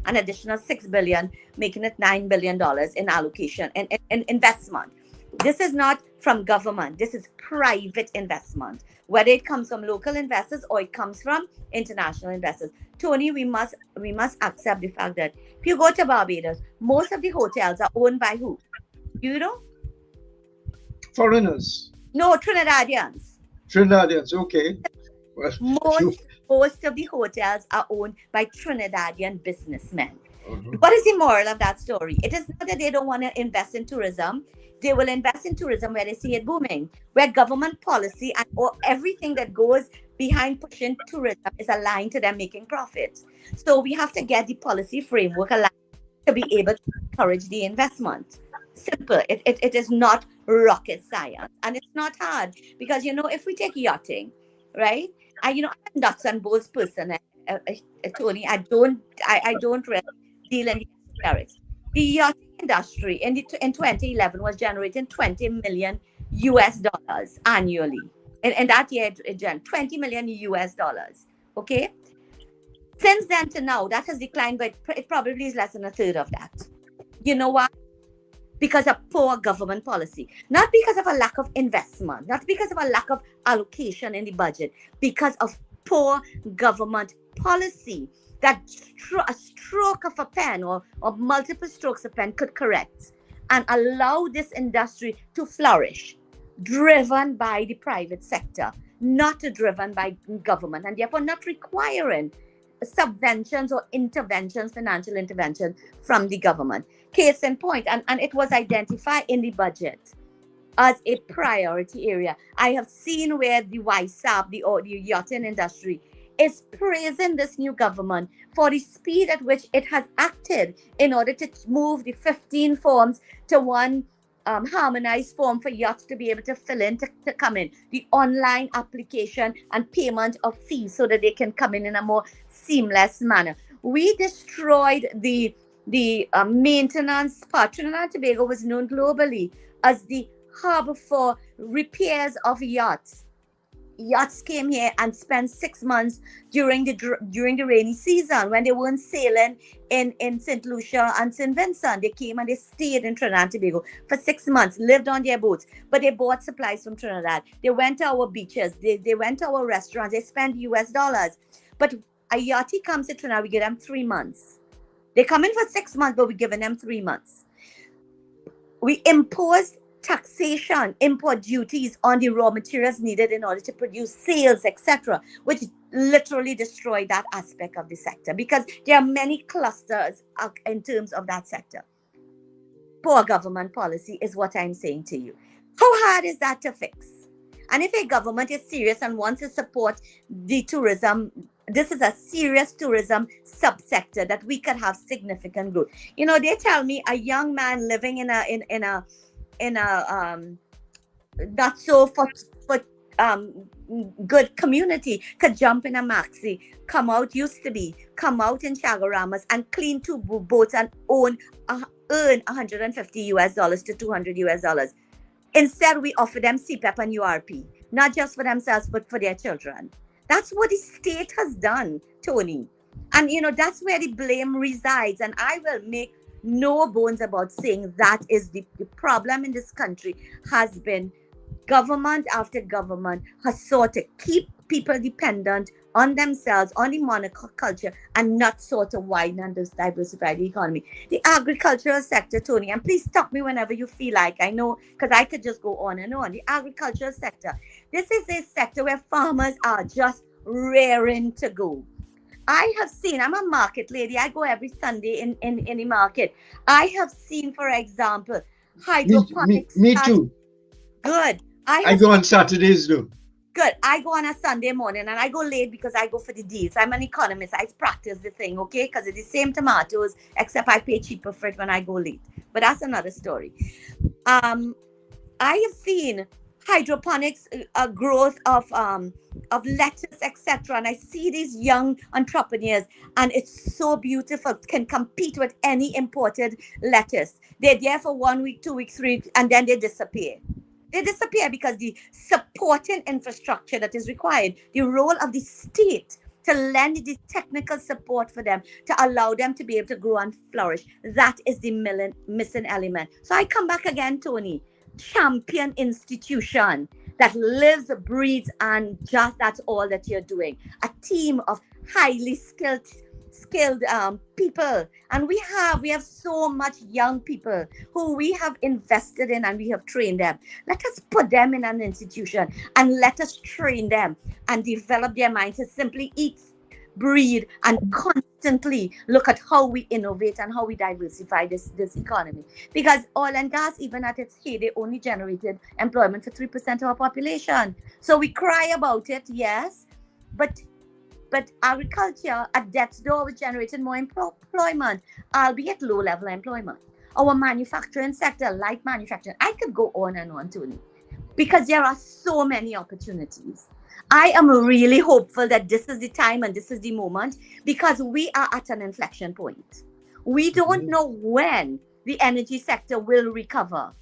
an additional $6 billion, making it $9 billion in allocation and investment. This is not from government. This is private investment, whether it comes from local investors or it comes from international investors. Tony, we must accept the fact that if you go to Barbados, most of the hotels are owned by who? You know? Foreigners. No, Trinidadians. Trinidadians, okay. Well, most of the hotels are owned by Trinidadian businessmen. What is the moral of that story? It is not that they don't want to invest in tourism. They will invest in tourism where they see it booming, where government policy or everything that goes behind pushing tourism is aligned to them making profit. So we have to get the policy framework aligned to be able to encourage the investment. Simple. It is not rocket science, and it's not hard because if we take yachting, right? I'm a nuts and bolts person, Tony. I don't really deal in the esoterics. The yachting industry in 2011 was generating $20 million annually. In that year, it generated $20 million. Okay. Since then to now, that has declined, but it probably is less than a third of that. You know why? Because of poor government policy, not because of a lack of investment, not because of a lack of allocation in the budget, because of poor government policy that a stroke of a pen or multiple strokes of pen could correct and allow this industry to flourish, driven by the private sector, not driven by government, and therefore not requiring subventions or interventions, financial intervention from the government. Case in point, and it was identified in the budget as a priority area. I have seen where the YSAP, the yachting industry, is praising this new government for the speed at which it has acted in order to move the 15 forms to one harmonized form for yachts to be able to fill in, to come in. The online application and payment of fees so that they can come in a more seamless manner. We destroyed the maintenance part. Trinidad Tobago was known globally as the hub for repairs of yachts. Yachts came here and spent 6 months during the rainy season when they weren't sailing in St. Lucia and St. Vincent. They came and they stayed in Trinidad Tobago for 6 months, lived on their boats, but they bought supplies from Trinidad. They went to our beaches, they went to our restaurants, they spent US dollars. But a yachty comes to Trinidad, we give them 3 months. They come in for 6 months, but we're giving them 3 months. We imposed taxation, import duties on the raw materials needed in order to produce sales, etc., which literally destroyed that aspect of the sector because there are many clusters in terms of that sector. Poor government policy is what I'm saying to you. How hard is that to fix? And if a government is serious and wants to support the tourism, this is a serious tourism subsector that we could have significant growth. They tell me a young man living in a not so good community could jump in a maxi, come out in Chagaramas and clean 2 boats and earn $150 to $200. Instead, we offer them CPEP and URP, not just for themselves, but for their children. That's what the state has done, Tony. And, that's where the blame resides. And I will make no bones about saying that is the problem in this country has been government after government has sought to keep people dependent on themselves, on the monoculture, and not sort of widen and diversify the economy. The agricultural sector, Tony, and please stop me whenever you feel like, I know, because I could just go on and on. The agricultural sector, this is a sector where farmers are just raring to go. I have seen, I'm a market lady, I go every Sunday in the market. I have seen, for example, hydroponics. Me too. Good. I go on Saturdays though. Good. I go on a Sunday morning and I go late because I go for the deals. I'm an economist. I practice the thing, okay? Because it's the same tomatoes, except I pay cheaper for it when I go late. But that's another story. I have seen hydroponics growth of lettuce, etc. And I see these young entrepreneurs, and it's so beautiful. Can compete with any imported lettuce. They're there for 1 week, 2 weeks, 3 weeks, and then they disappear. They disappear because the supporting infrastructure that is required, the role of the state to lend the technical support for them, to allow them to be able to grow and flourish, that is the missing element. So I come back again, Tony. Champion institution that lives, breathes, and just that's all that you're doing. A team of highly skilled people, and we have so much young people who we have invested in and we have trained them. Let us put them in an institution and let us train them and develop their minds to simply eat, breathe, and constantly look at how we innovate and how we diversify this economy. Because oil and gas, even at its heyday, only generated employment for 3% of our population. So we cry about it, yes, but agriculture at death's door was generating more employment, albeit low-level employment. Our manufacturing sector, light manufacturing, I could go on and on, Tony, because there are so many opportunities. I am really hopeful that this is the time and this is the moment, because we are at an inflection point. We don't know when the energy sector will recover,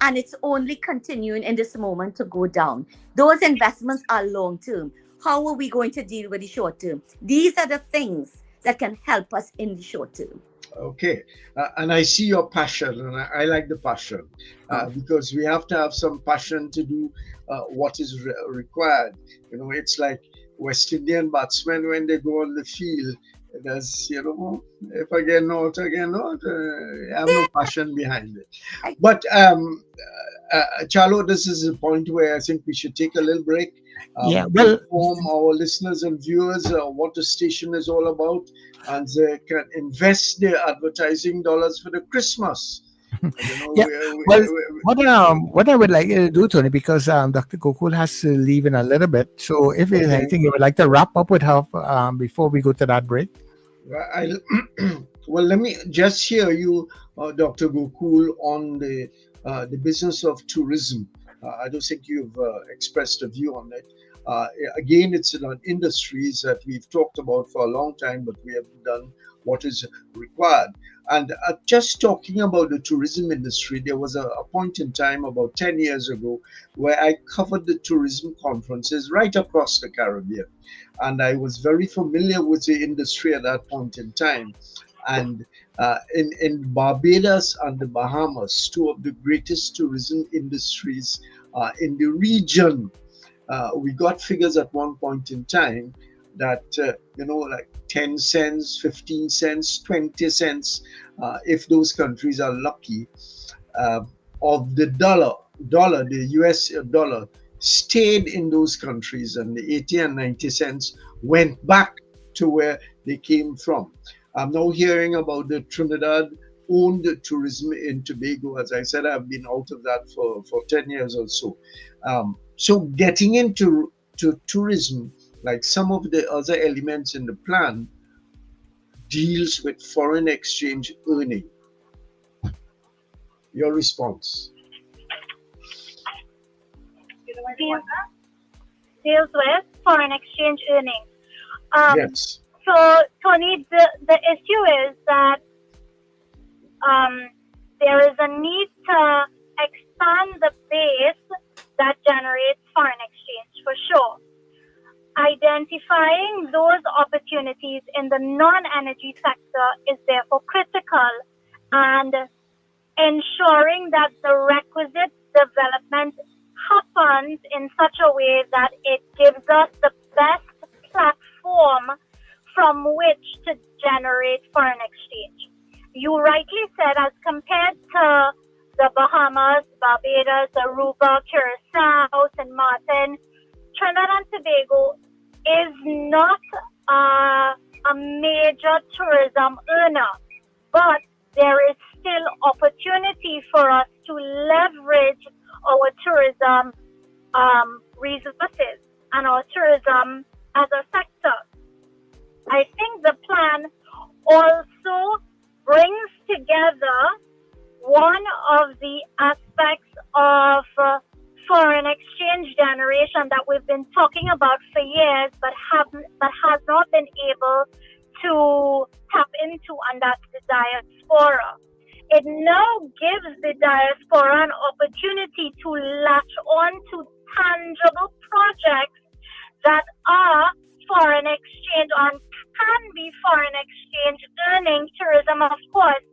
and it's only continuing in this moment to go down. Those investments are long-term. How are we going to deal with the short term? These are the things that can help us in the short term. Okay, and I see your passion, and I like the passion, because we have to have some passion to do what is required. You know, it's like West Indian batsmen when they go on the field. There's, you know, if I get not, I get not. I have no passion behind it. But Chalo, this is a point where I think we should take a little break. Inform our listeners and viewers what the station is all about, and they can invest their advertising dollars for the Christmas. What I would like you to do, Tony, because Dr. Gokool has to leave in a little bit. So if there's anything you would like to wrap up with her before we go to that break. Well, let me just hear you, Dr. Gokool, on the business of tourism. I don't think you've expressed a view on it. Again, it's an industries that we've talked about for a long time, but we haven't done what is required. And just talking about the tourism industry, there was a point in time about 10 years ago where I covered the tourism conferences right across the Caribbean. And I was very familiar with the industry at that point in time. And in Barbados and the Bahamas, two of the greatest tourism industries in the region, we got figures at one point in time that, like 10 cents, 15 cents, 20 cents, if those countries are lucky, of the dollar, the US dollar, stayed in those countries, and the 80 and 90 cents went back to where they came from. I'm now hearing about the Trinidad owned tourism in Tobago. As I said, I've been out of that for 10 years or so. So getting into tourism, like some of the other elements in the plan, deals with foreign exchange earning. Your response? Deals with foreign exchange earning. Yes. So, Tony, the issue is that there is a need to expand the base that generates foreign exchange, for sure. Identifying those opportunities in the non-energy sector is therefore critical, and ensuring that the requisite development happens in such a way that it gives us the best platform from which to generate foreign exchange. You rightly said, as compared to the Bahamas, Barbados, Aruba, Curacao, St. Martin, Trinidad and Tobago is not a major tourism earner, but there is still opportunity for us to leverage our tourism resources and our tourism as a sector. I think the plan also brings together one of the aspects of foreign exchange generation that we've been talking about for years, but has not been able to tap into, and that's the diaspora. It now gives the diaspora an opportunity to latch on to tangible projects that are foreign exchange and can be foreign exchange earning, tourism, of course,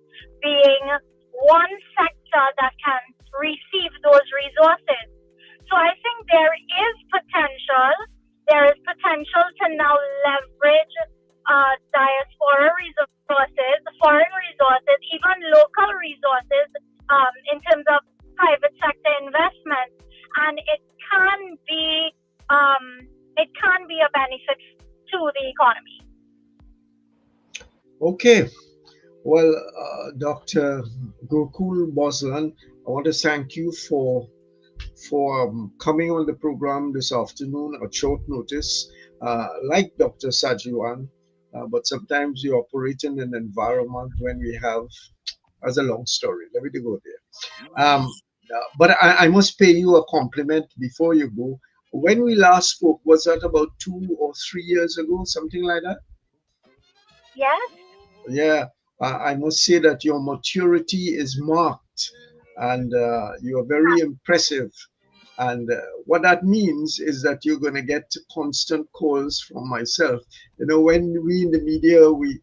being one sector that can receive those resources. So I think there is potential. There is potential to now leverage diaspora resources, foreign resources, even local resources in terms of private sector investment, and it can be a benefit to the economy. Okay. Well, Dr. Gokool Boslan, I want to thank you for coming on the program this afternoon at short notice. Like Dr. Sagewan, but sometimes you operate in an environment when we have, as a long story. Let me go there. But I must pay you a compliment before you go. When we last spoke, was that about 2 or 3 years ago, something like that? Yes. Yeah, I must say that your maturity is marked, and you are very impressive. And what that means is that you're going to get constant calls from myself. You know, when we in the media, we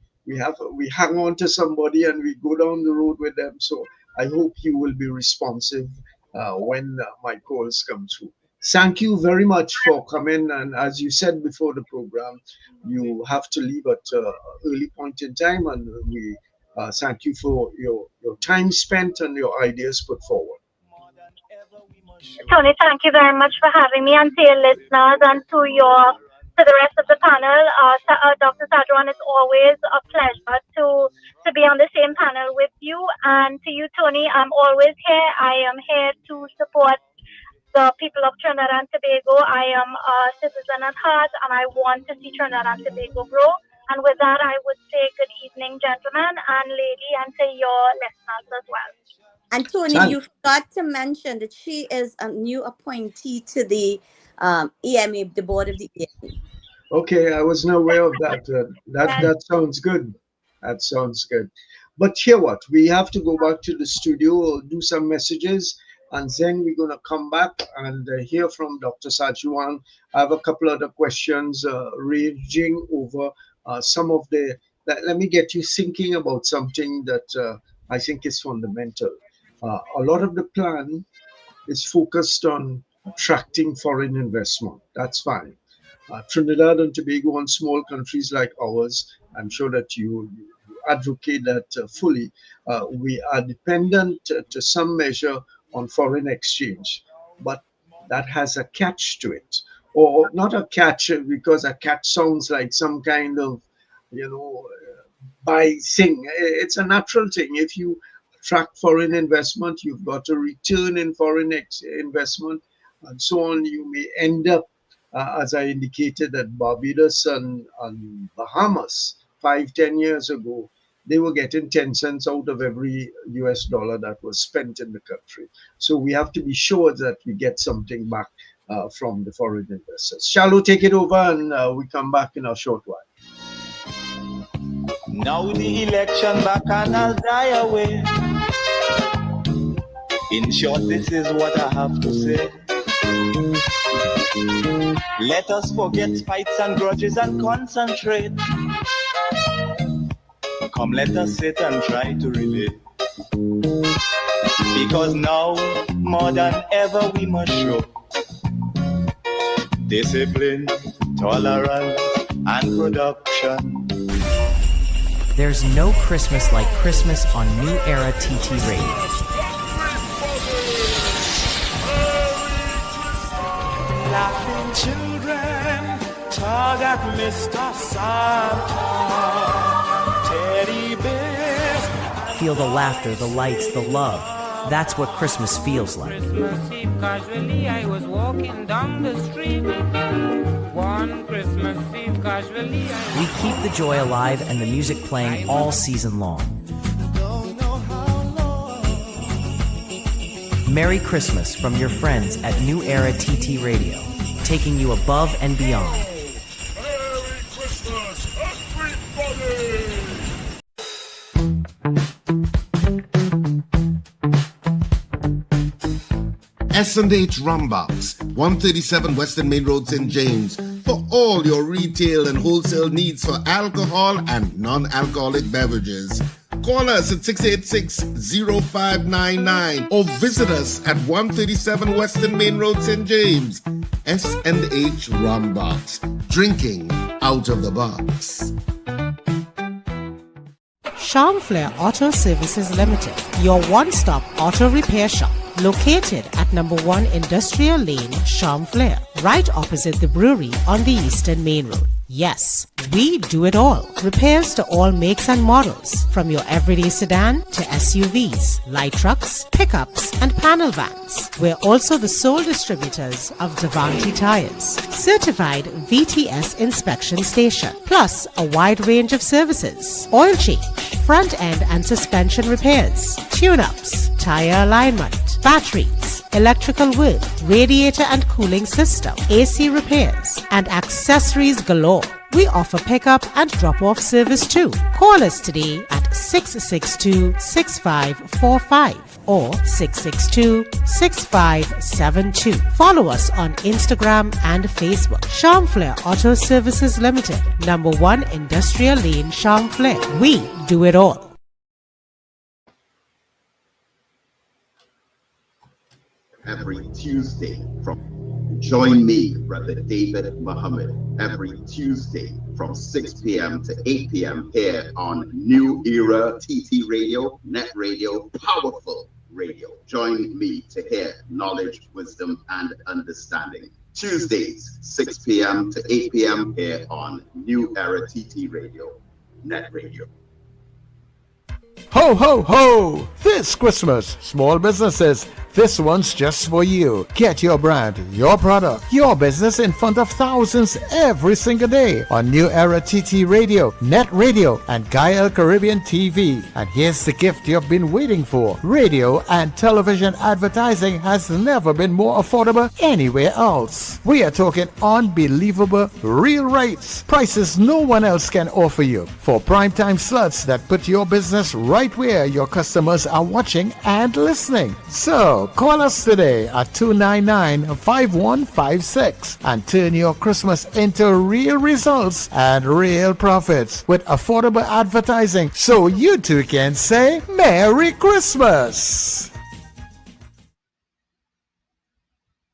hang on to somebody and we go down the road with them. So I hope you will be responsive when my calls come through. Thank you very much for coming. And as you said before the program, you have to leave at an early point in time. And we thank you for your time spent and your ideas put forward. Tony, thank you very much for having me, and to your listeners and to the rest of the panel. Dr. Sagewan, it's always a pleasure to be on the same panel with you. And to you, Tony, I'm always here. I am here to support the people of Trinidad and Tobago. I am a citizen at heart, and I want to see Trinidad and Tobago grow. And with that, I would say good evening, gentlemen and lady, and to your listeners as well. And Tony, you forgot to mention that she is a new appointee to the EMA, the board of the EMA. Okay, I wasn't aware of that. That sounds good. That sounds good. But here what? We have to go back to the studio, do some messages, and then we're going to come back and hear from Dr. Sagewan. I have a couple other questions ranging over some of the... Let me get you thinking about something that I think is fundamental. A lot of the plan is focused on attracting foreign investment. That's fine. Trinidad and Tobago and small countries like ours, I'm sure that you advocate that fully. We are dependent to some measure on foreign exchange, but that has a catch to it. Or not a catch, because a catch sounds like some kind of, buy thing. It's a natural thing. If you attract foreign investment, you've got a return in foreign investment, and so on. You may end up, as I indicated, at Barbados and Bahamas 5-10 years ago. They were getting 10 cents out of every US dollar that was spent in the country. So we have to be sure that we get something back from the foreign investors. Shallow, take it over, and we come back in a short while. Now the election bacchanal die away. In short, this is what I have to say. Let us forget fights and grudges and concentrate. Come, let us sit and try to relate. Because now, more than ever, we must show discipline, tolerance, and production. There's no Christmas like Christmas on NewEra TT Radio. Laughing children tug at Mr. Santa. Teddy bears. Feel the laughter, the lights, the love. That's what Christmas feels like. Christmas Eve, casually I was walking down the street. One Christmas Eve, casually We keep the joy alive and the music playing all season long. Merry Christmas from your friends at NewEra TT Radio, taking you above and beyond. Merry Christmas, everybody! S&H Rumbox, 137 Western Main Road, St. James, for all your retail and wholesale needs for alcohol and non-alcoholic beverages. Call us at 686-0599 or visit us at 137 Western Main Road, St. James. S&H Rumbox, drinking out of the box. Charmflair Auto Services Limited, your one-stop auto repair shop, located at number 1 Industrial Lane, Charmflair, right opposite the brewery on the Eastern Main Road. Yes, we do it all. Repairs to all makes and models, from your everyday sedan to SUVs, light trucks, pickups, and panel vans. We're also the sole distributors of Devante tires, certified VTS inspection station, plus a wide range of services: oil change, front end and suspension repairs, tune-ups, tire alignment, batteries, electrical work, radiator and cooling system, AC repairs, and accessories galore. We offer pickup and drop-off service too. Call us today at 662-6545 or 662-6572. Follow us on Instagram and Facebook. Charmflair Auto Services Limited, number 1 Industrial Lane, Charmflair. We do it all. Every Tuesday join me, Brother David Muhammad, every Tuesday from 6 p.m. to 8 p.m. here on NewEra TT Radio, Net Radio, Powerful Radio. Join me to hear knowledge, wisdom, and understanding. Tuesdays, 6 p.m. to 8 p.m. here on NewEra TT Radio, Net Radio. Ho, ho, ho! This Christmas, small businesses, this one's just for you. Get your brand, your product, your business in front of thousands every single day on NewEra TT Radio, Net Radio, and Gael Caribbean TV. And here's the gift you've been waiting for. Radio and television advertising has never been more affordable anywhere else. We are talking unbelievable real rates. Prices no one else can offer you for primetime slots that put your business right where your customers are watching and listening. So call us today at 299-5156 and turn your Christmas into real results and real profits with affordable advertising, so you too can say Merry Christmas.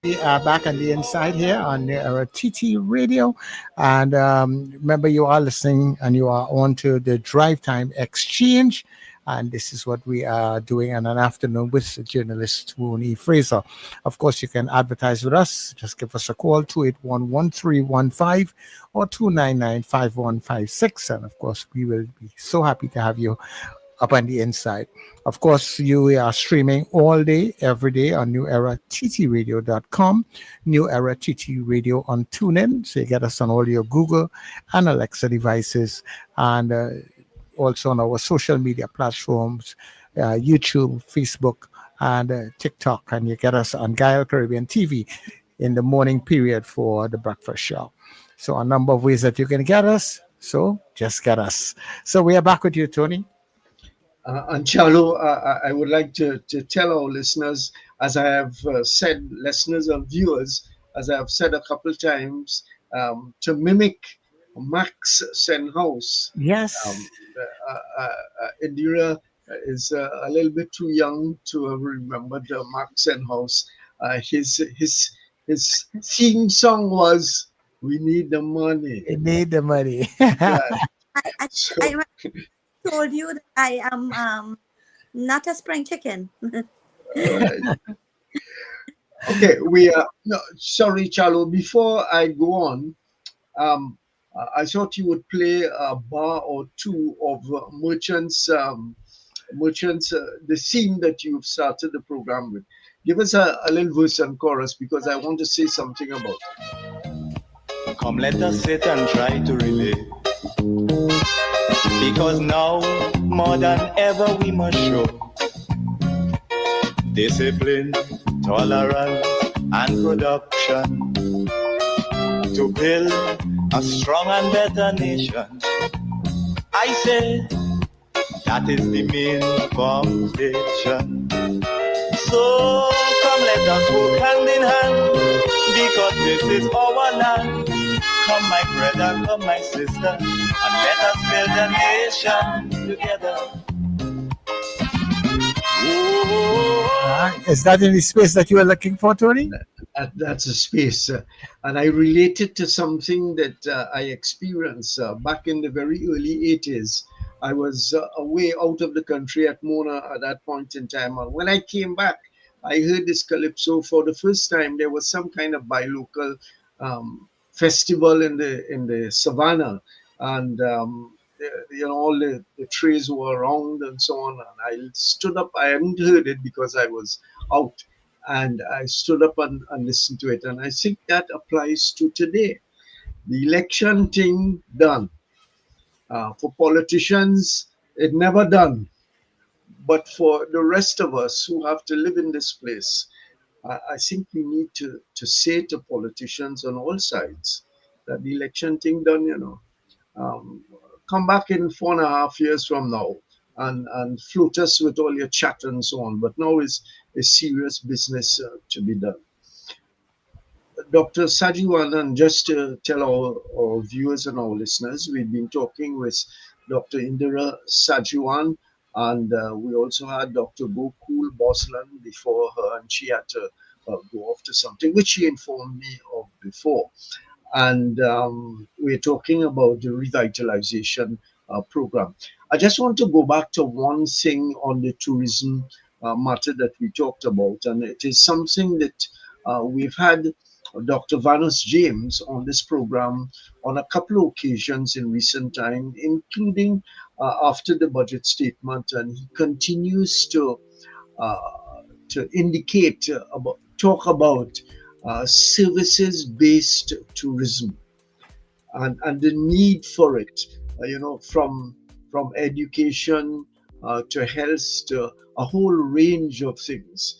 We are back on the inside here on NewEra TT Radio, and remember, you are listening and you are on to the Drive Time Exchange. And this is what we are doing on an afternoon with journalist Tony Fraser. Of course, you can advertise with us. Just give us a call, 281-1315 or 299-5156. And of course, we will be so happy to have you up on the inside. Of course, we are streaming all day, every day on NewEraTTRadio.com, NewEra TT Radio on TuneIn. So you get us on all your Google and Alexa devices, and also on our social media platforms, YouTube, Facebook, and TikTok. And you get us on Gael Caribbean TV in the morning period for the breakfast show. So a number of ways that you can get us. So just get us. So we are back with you, Tony. And Chalo, I would like to tell our listeners, as I have said, listeners and viewers, as I have said a couple of times, to mimic Max Senhouse. Yes. Indera is a little bit too young to have remembered Max Senhouse. His theme song was "We Need the Money." We need the money. Yeah. I told you that I am not a spring chicken. Okay, we are. No, sorry, Chalo. Before I go on, I thought you would play a bar or two of Merchant's merchants, the scene that you've started the program with. Give us a little verse and chorus, because I want to say something about it. Come, let us sit and try to relate. Because now, more than ever, we must show discipline, tolerance, and production to build a strong and better nation. I say that is the main foundation. So come, let us work hand in hand, because this is our land. Come, my brother, come, my sister, and let us build a nation together. Is that in the space that you are looking for, Tony? That's a space. And I relate it to something that I experienced back in the very early 80s. I was away out of the country at Mona at that point in time. And when I came back, I heard this calypso for the first time. There was some kind of local festival in the savannah, and all the trees were around and so on. And I stood up. I hadn't heard it because I was out, and I stood up and listened to it. And I think that applies to today. The election thing done. For politicians, it never done. But for the rest of us who have to live in this place, I think we need to say to politicians on all sides that the election thing done, come back in 4.5 years from now and float us with all your chat and so on. But now is serious business to be done. Dr. Sagewan, and just to tell our viewers and our listeners, we've been talking with Dr. Indera Sagewan, and we also had Dr. Gokool Boslan before her, and she had to go off to something, which she informed me of before. And we're talking about the revitalization program. I just want to go back to one thing on the tourism matter that we talked about, and it is something that we've had Dr. Vanus James on this program on a couple of occasions in recent time, including after the budget statement, and he continues to indicate talk about services-based tourism and the need for it, from education to health to a whole range of things.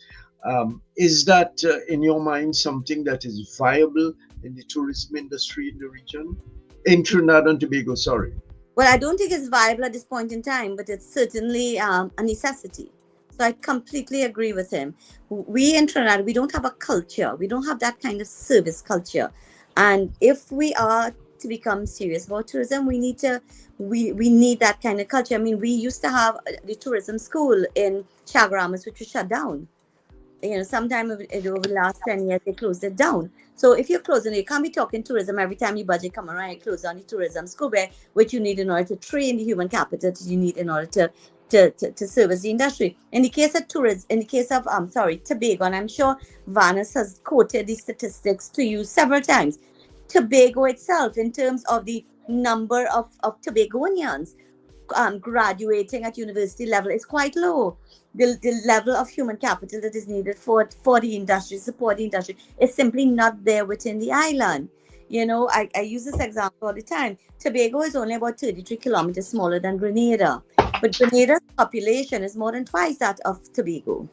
Is that, in your mind, something that is viable in the tourism industry in the region? In Trinidad and Tobago, sorry. Well, I don't think it's viable at this point in time, but it's certainly a necessity. So I completely agree with him. We in Trinidad, we don't have a culture. We don't have that kind of service culture. And if we are to become serious about tourism, we need that kind of culture. I mean, we used to have the tourism school in Chaguaramas, which was shut down. Sometime over the last 10 years, they closed it down. So if you're closing it, you can't be talking tourism every time your budget come around, you close down the tourism school, which you need in order to train the human capital that you need in order to service the industry. In the case of tourism, in the case of Tobago, and I'm sure Vanus has quoted these statistics to you several times. Tobago itself, in terms of the number of Tobagonians graduating at university level, is quite low. The level of human capital that is needed for the industry, support the industry, is simply not there within the island. I use this example all the time. Tobago is only about 33 kilometers smaller than Grenada, but Grenada's population is more than twice that of Tobago,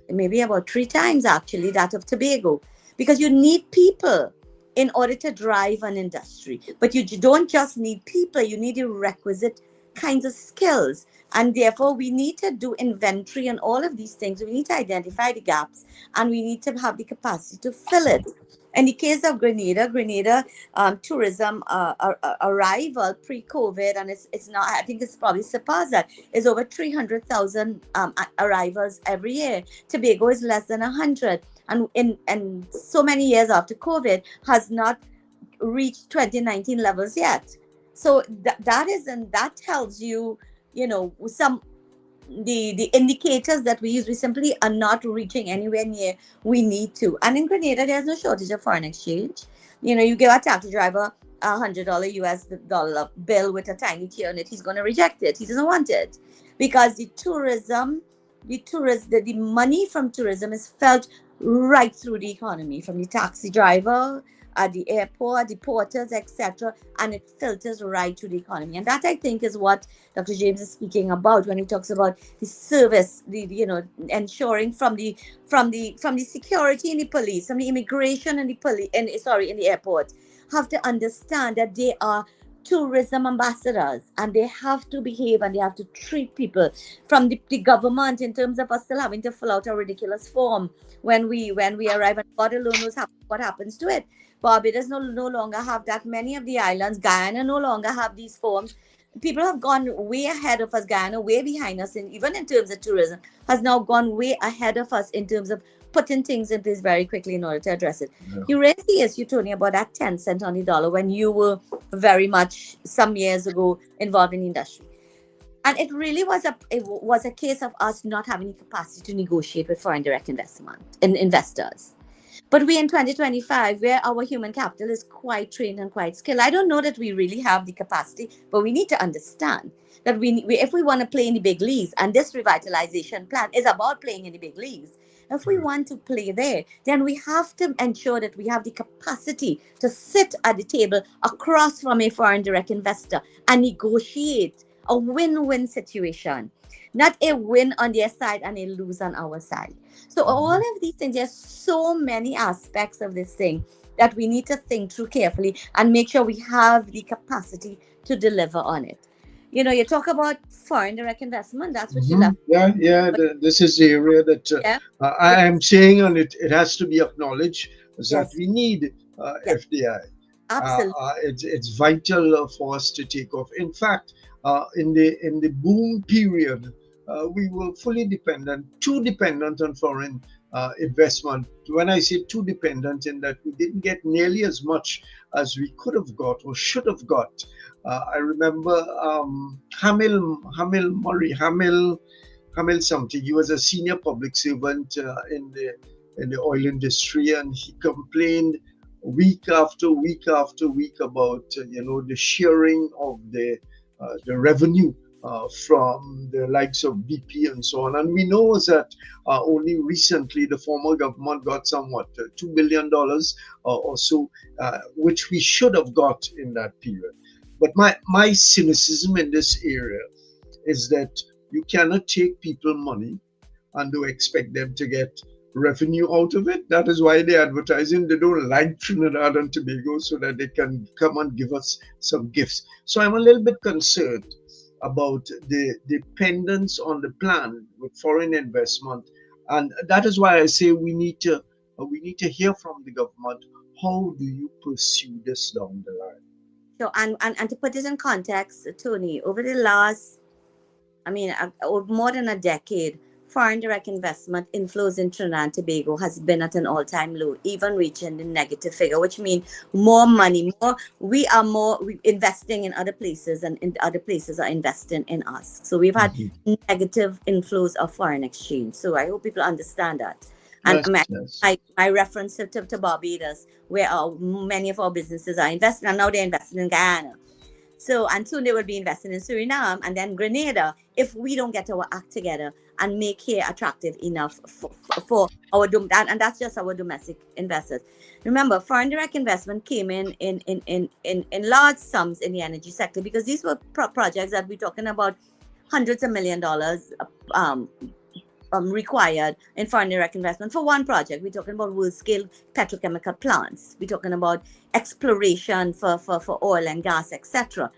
maybe about 3 times actually that of Tobago, because you need people in order to drive an industry. But you don't just need people, you need the requisite kinds of skills. And therefore, we need to do inventory on all of these things. We need to identify the gaps, and we need to have the capacity to fill it. In the case of Grenada tourism arrival pre-COVID, and it's not, I think it's probably surpassed that, is over 300,000 arrivals every year. Tobago is less than 100. And so many years after COVID, has not reached 2019 levels yet. So that tells you, some the indicators that we use, we simply are not reaching anywhere near we need to. And in Grenada, there's no shortage of foreign exchange. You give a taxi driver $100 US dollar bill with a tiny tear on it, he's going to reject it. He doesn't want it because the money from tourism is felt right through the economy, from the taxi driver at the airport, the porters, etc., and it filters right to the economy. And that, I think, is what Dr. James is speaking about when he talks about the service, ensuring from the security and the police, from the immigration and the police, in the airport, have to understand that they are tourism ambassadors, and they have to behave and they have to treat people, from the government, in terms of us still having to fill out a ridiculous form when we arrive, and God alone knows what happens to it. Barbados no longer have that many of the islands. Guyana no longer have these forms. People have gone way ahead of us. Guyana way behind us, and even in terms of tourism, has now gone way ahead of us in terms of putting things in place very quickly in order to address it. Yeah. You raised the issue, Tony, about that 10 cents on the dollar when you were very much some years ago involved in the industry. And it really was a case of us not having the capacity to negotiate with foreign direct investors. But we in 2025, where our human capital is quite trained and quite skilled, I don't know that we really have the capacity, but we need to understand that if we want to play in the big leagues, and this revitalization plan is about playing in the big leagues, if we want to play there, then we have to ensure that we have the capacity to sit at the table across from a foreign direct investor and negotiate a win-win situation, not a win on their side and a lose on our side. So all of these things, there's so many aspects of this thing that we need to think through carefully and make sure we have the capacity to deliver on it. You talk about foreign direct investment. That's what you left. Yeah. This is the area that I am saying, and it has to be acknowledged that we need FDI. Absolutely, it's vital for us to take off. In fact, in the boom period, we were too dependent on foreign investment. When I say too dependent, in that we didn't get nearly as much as we could have got or should have got. I remember Hamil something. He was a senior public servant in the oil industry, and he complained week after week after week about the sharing of the revenue from the likes of BP and so on. And we know that only recently the former government got somewhat $2 billion or so, which we should have got in that period. But my cynicism in this area is that you cannot take people money and do expect them to get revenue out of it. That is why they're advertising they don't like Trinidad and Tobago, so that they can come and give us some gifts. So I'm a little bit concerned about the dependence on the plan with foreign investment, and that is why I say we need to hear from the government. How do you pursue this down the line? So, and to put this in context, Tony, over the last, more than a decade, foreign direct investment inflows in Trinidad and Tobago has been at an all-time low, even reaching the negative figure, which means more money, we are investing in other places, and in other places are investing in us. So we've had negative inflows of foreign exchange. So I hope people understand that. And my reference to Barbados, where many of our businesses are investing, and now they're investing in Guyana. So, and soon they will be investing in Suriname and then Grenada, if we don't get our act together and make here attractive enough for our and that's just our domestic investors. Remember, foreign direct investment came in large sums in the energy sector, because these were projects that we're talking about hundreds of $1 million required in foreign direct investment for one project. We're talking about world-scale petrochemical plants. We're talking about exploration for oil and gas, etc.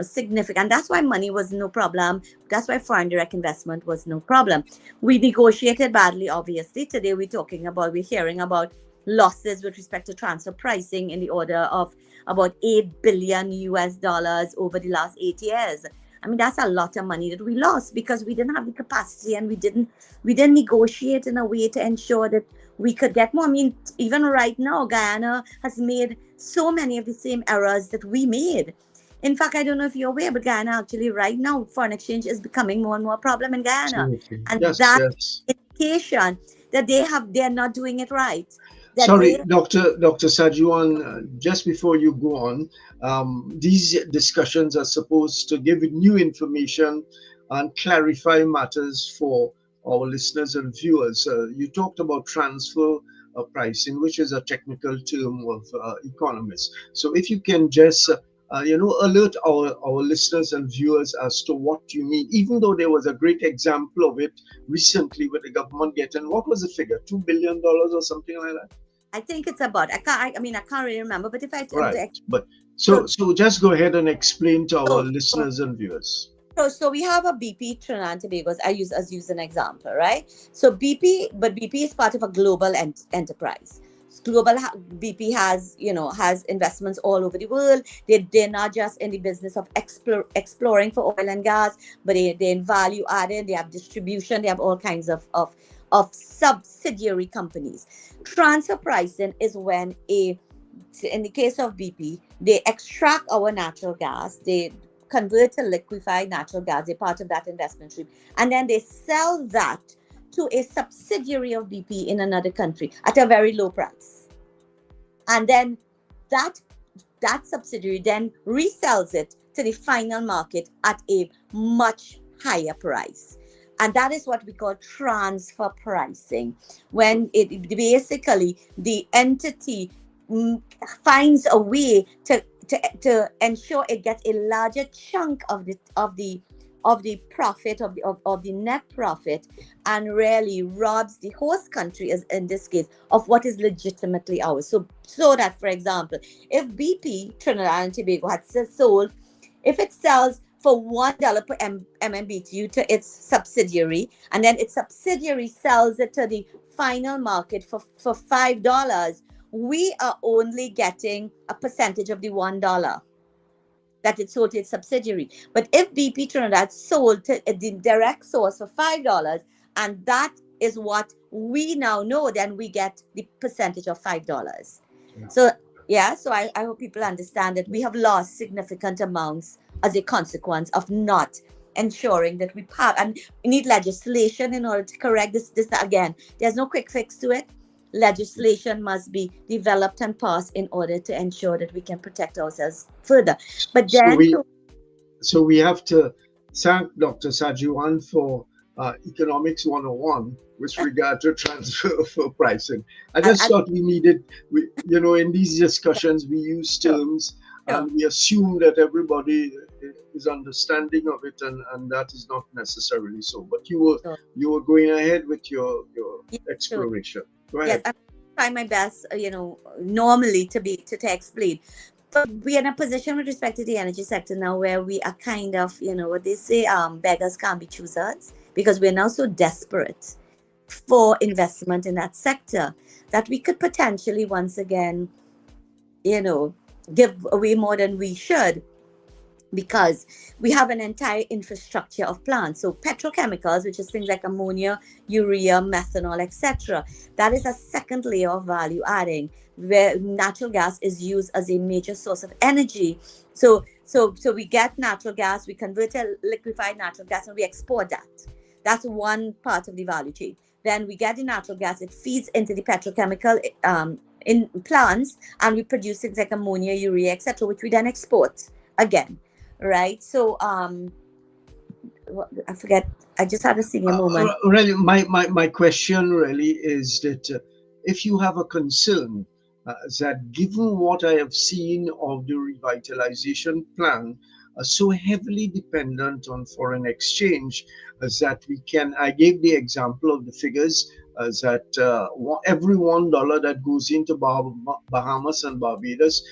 Significant. And that's why money was no problem. That's why foreign direct investment was no problem. We negotiated badly, obviously. Today we're hearing about losses with respect to transfer pricing in the order of about $8 billion over the last 8 years. That's a lot of money that we lost because we didn't have the capacity, and we didn't negotiate in a way to ensure that we could get more. Even right now, Guyana has made so many of the same errors that we made. In fact, I don't know if you're aware, but Guyana actually right now, foreign exchange is becoming more and more a problem in Guyana. Absolutely. And that's indication that they're not doing it right. Sorry, Dr. Sagewan, just before you go on, these discussions are supposed to give new information and clarify matters for our listeners and viewers. You talked about transfer pricing, which is a technical term of economists. So if you can just alert our listeners and viewers as to what you mean, even though there was a great example of it recently with the government getting, what was the figure, $2 billion or something like that? I think it's about, I can't really remember, but if I right, but so just go ahead and explain to our listeners and viewers. So we have a BP Trinidad and Tobago. I use an example, right? So BP is part of a global enterprise. BP has investments all over the world. They're not just in the business of exploring for oil and gas, but they're in value added. They have distribution. They have all kinds of subsidiary companies. Transfer pricing is when in the case of BP, they extract our natural gas, they convert to liquefied natural gas, they're part of that investment stream, and then they sell that to a subsidiary of BP in another country at a very low price. And then that subsidiary then resells it to the final market at a much higher price. And that is what we call transfer pricing, when it basically the entity finds a way to ensure it gets a larger chunk of the profit of the net profit, and really robs the host country, as in this case, of what is legitimately ours. So that, for example, if BP Trinidad and Tobago had sold, if it sells for $1 per MMBTU to its subsidiary, and then its subsidiary sells it to the final market for $5, we are only getting a percentage of the $1 that it sold to its subsidiary. But if BP Trinidad sold to the direct source for $5, and that is what we now know, then we get the percentage of $5. Yeah. So I hope people understand that we have lost significant amounts as a consequence of not ensuring that we have, and we need legislation in order to correct this again. There's no quick fix to it. Legislation must be developed and passed in order to ensure that we can protect ourselves further. But then, so we have to thank Dr. Sagewan for Economics 101 with regard to transfer for pricing. I just thought we needed, in these discussions, we use terms and we assume that everybody is understanding of it, and that is not necessarily so. But you were going ahead with your exploration. Yes, I'm trying my best, normally to explain. But we are in a position with respect to the energy sector now where we are kind of, what they say, beggars can't be choosers, because we're now so desperate for investment in that sector that we could potentially once again, give away more than we should, because we have an entire infrastructure of plants. So petrochemicals, which is things like ammonia, urea, methanol, etc., that is a second layer of value adding, where natural gas is used as a major source of energy. So we get natural gas, we convert to liquefied natural gas, and we export that. That's one part of the value chain. Then we get the natural gas, it feeds into the petrochemical in plants, and we produce things like ammonia, urea, etc., which we then export again. Right. So I forget. I just had a senior moment. Really, my question really is that if you have a concern that given what I have seen of the revitalization plan, so heavily dependent on foreign exchange, that I gave the example of the figures that every $1 that goes into Bahamas and Barbados,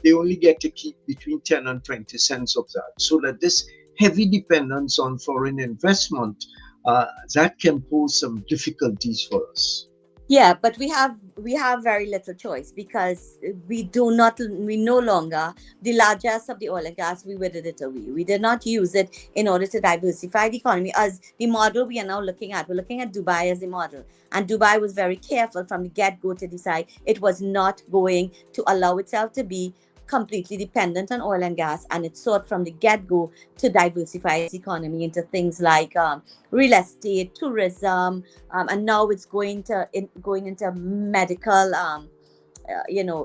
they only get to keep between 10 and 20 cents of that. So that this heavy dependence on foreign investment, that can pose some difficulties for us. Yeah, but we have very little choice, because we no longer, the largest of the oil and gas, we withered it away. We did not use it in order to diversify the economy as the model we are now looking at. We're looking at Dubai as the model. And Dubai was very careful from the get-go to decide it was not going to allow itself to be completely dependent on oil and gas, and it sought from the get-go to diversify its economy into things like real estate, tourism, and now it's going into medical,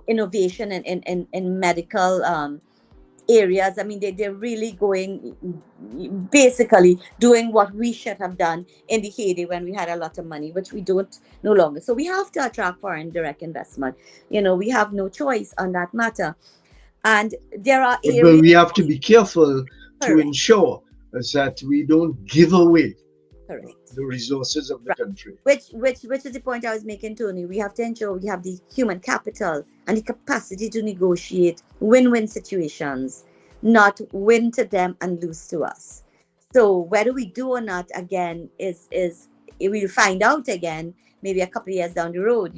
innovation in medical areas. I mean, they're really basically doing what we should have done in the heyday when we had a lot of money, which we don't no longer. So we have to attract foreign direct investment. We have no choice on that matter. And there are areas. But we have to be careful to Correct. ensure that we don't give away Correct. the resources of the country. Which is the point I was making, Tony. We have to ensure we have the human capital and the capacity to negotiate win-win situations, not win to them and lose to us. So whether we do or not, again, is we'll find out again maybe a couple of years down the road,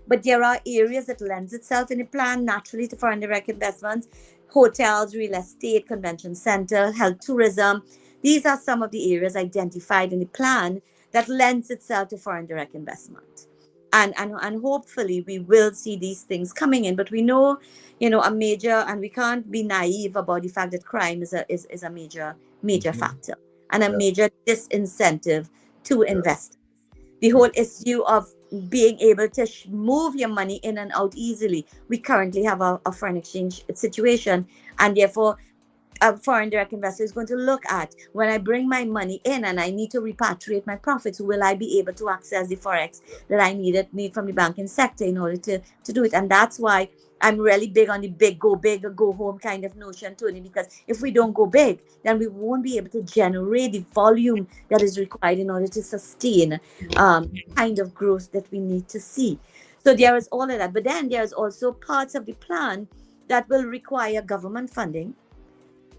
But there are areas that lends itself in the plan naturally to foreign direct investments: hotels, real estate, convention center, health tourism. These are some of the areas identified in the plan that lends itself to foreign direct investment. And hopefully we will see these things coming in. But we know, a major, and we can't be naive about the fact that crime is a major factor and a major disincentive to invest. The whole issue of being able to move your money in and out easily. We currently have a foreign exchange situation, and therefore a foreign direct investor is going to look at, when I bring my money in and I need to repatriate my profits, will I be able to access the forex that I need from the banking sector in order to do it? And that's why I'm really big on the big or go home kind of notion, Tony, because if we don't go big, then we won't be able to generate the volume that is required in order to sustain kind of growth that we need to see. So there is all of that. But then there's also parts of the plan that will require government funding.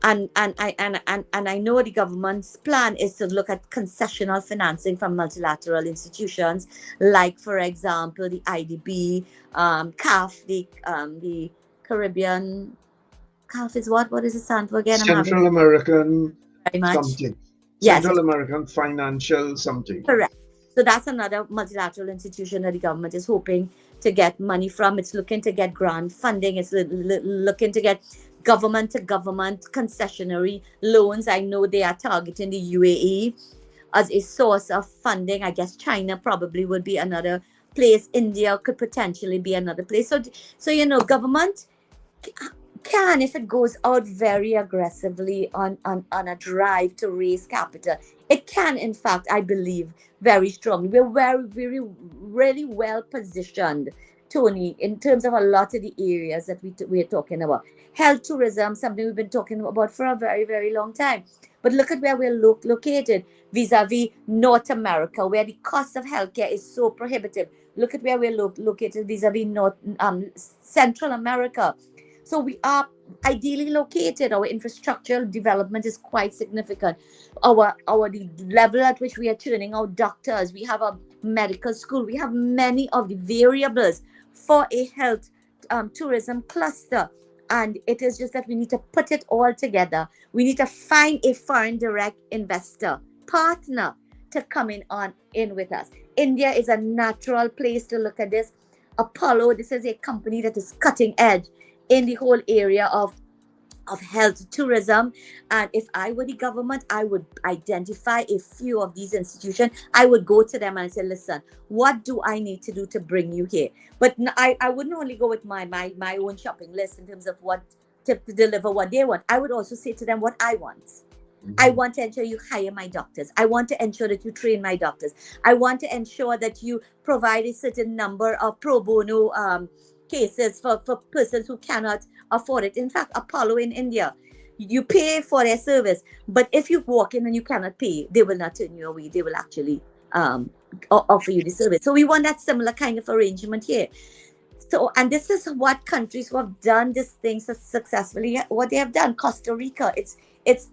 And I know the government's plan is to look at concessional financing from multilateral institutions, like, for example, the IDB, CAF, the Caribbean. CAF is what? What does it stand for again? Central American very much. something. Yes. Central American Financial something. Correct. So that's another multilateral institution that the government is hoping to get money from. It's looking to get grant funding. It's looking to get government to government concessionary loans. I know they are targeting the UAE as a source of funding. I guess China probably would be another place. India could potentially be another place. So government can, if it goes out very aggressively on a drive to raise capital, it can, in fact, I believe very strongly. We're very, really well positioned, Tony, in terms of a lot of the areas that we're talking about. Health tourism, something we've been talking about for a very, very long time. But look at where we're located vis-a-vis North America, where the cost of healthcare is so prohibitive. Look at where we're located vis-a-vis Central America. So we are ideally located. Our infrastructural development is quite significant. The level at which we are churning out doctors, we have a medical school, we have many of the variables for a health tourism cluster. And it is just that we need to put it all together. We need to find a foreign direct investor partner to come in with us. India is a natural place to look at this. Apollo, this is a company that is cutting edge in the whole area of health tourism. And if I were the government, I would identify a few of these institutions. I would go to them and say, listen, what do I need to do to bring you here? But I wouldn't only go with my own shopping list in terms of what to deliver what they want. I would also say to them what I want. Mm-hmm. I want to ensure you hire my doctors. I want to ensure that you train my doctors. I want to ensure that you provide a certain number of pro bono cases for persons who cannot afford it. In fact, Apollo in India, you pay for their service, but if you walk in and you cannot pay, they will not turn you away. They will actually offer you the service. So we want that similar kind of arrangement here. So, and this is what countries who have done this thing so successfully, what they have done. Costa Rica, it's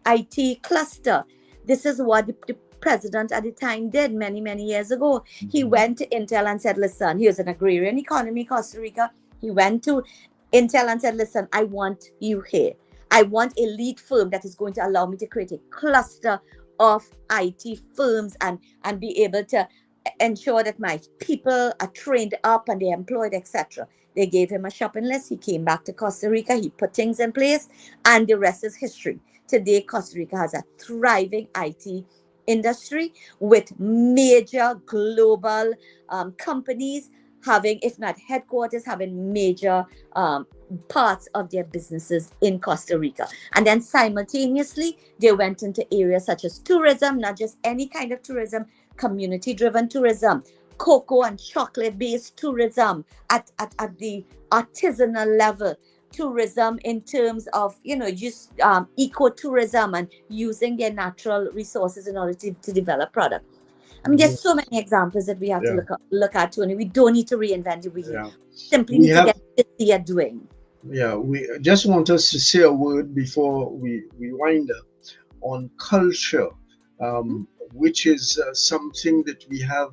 IT cluster. This is what the president at the time did many years ago. Mm-hmm. He went to Intel and said, listen, here's an agrarian economy, Costa Rica. He went to Intel and said, listen, I want you here. I want a lead firm that is going to allow me to create a cluster of IT firms and be able to ensure that my people are trained up and they're employed, etc. They gave him a shopping list. He came back to Costa Rica. He put things in place, and the rest is history. Today, Costa Rica has a thriving IT industry with major global companies having, if not headquarters, having major parts of their businesses in Costa Rica. And then simultaneously, they went into areas such as tourism, not just any kind of tourism, community-driven tourism, cocoa and chocolate-based tourism at the artisanal level, tourism in terms of, just ecotourism and using their natural resources in order to develop product. I mean, there's so many examples that we have to look at, Tony. We don't need to reinvent the wheel. Simply need to get what they are doing. Yeah, we just want us to say a word before we wind up on culture, which is something that we have,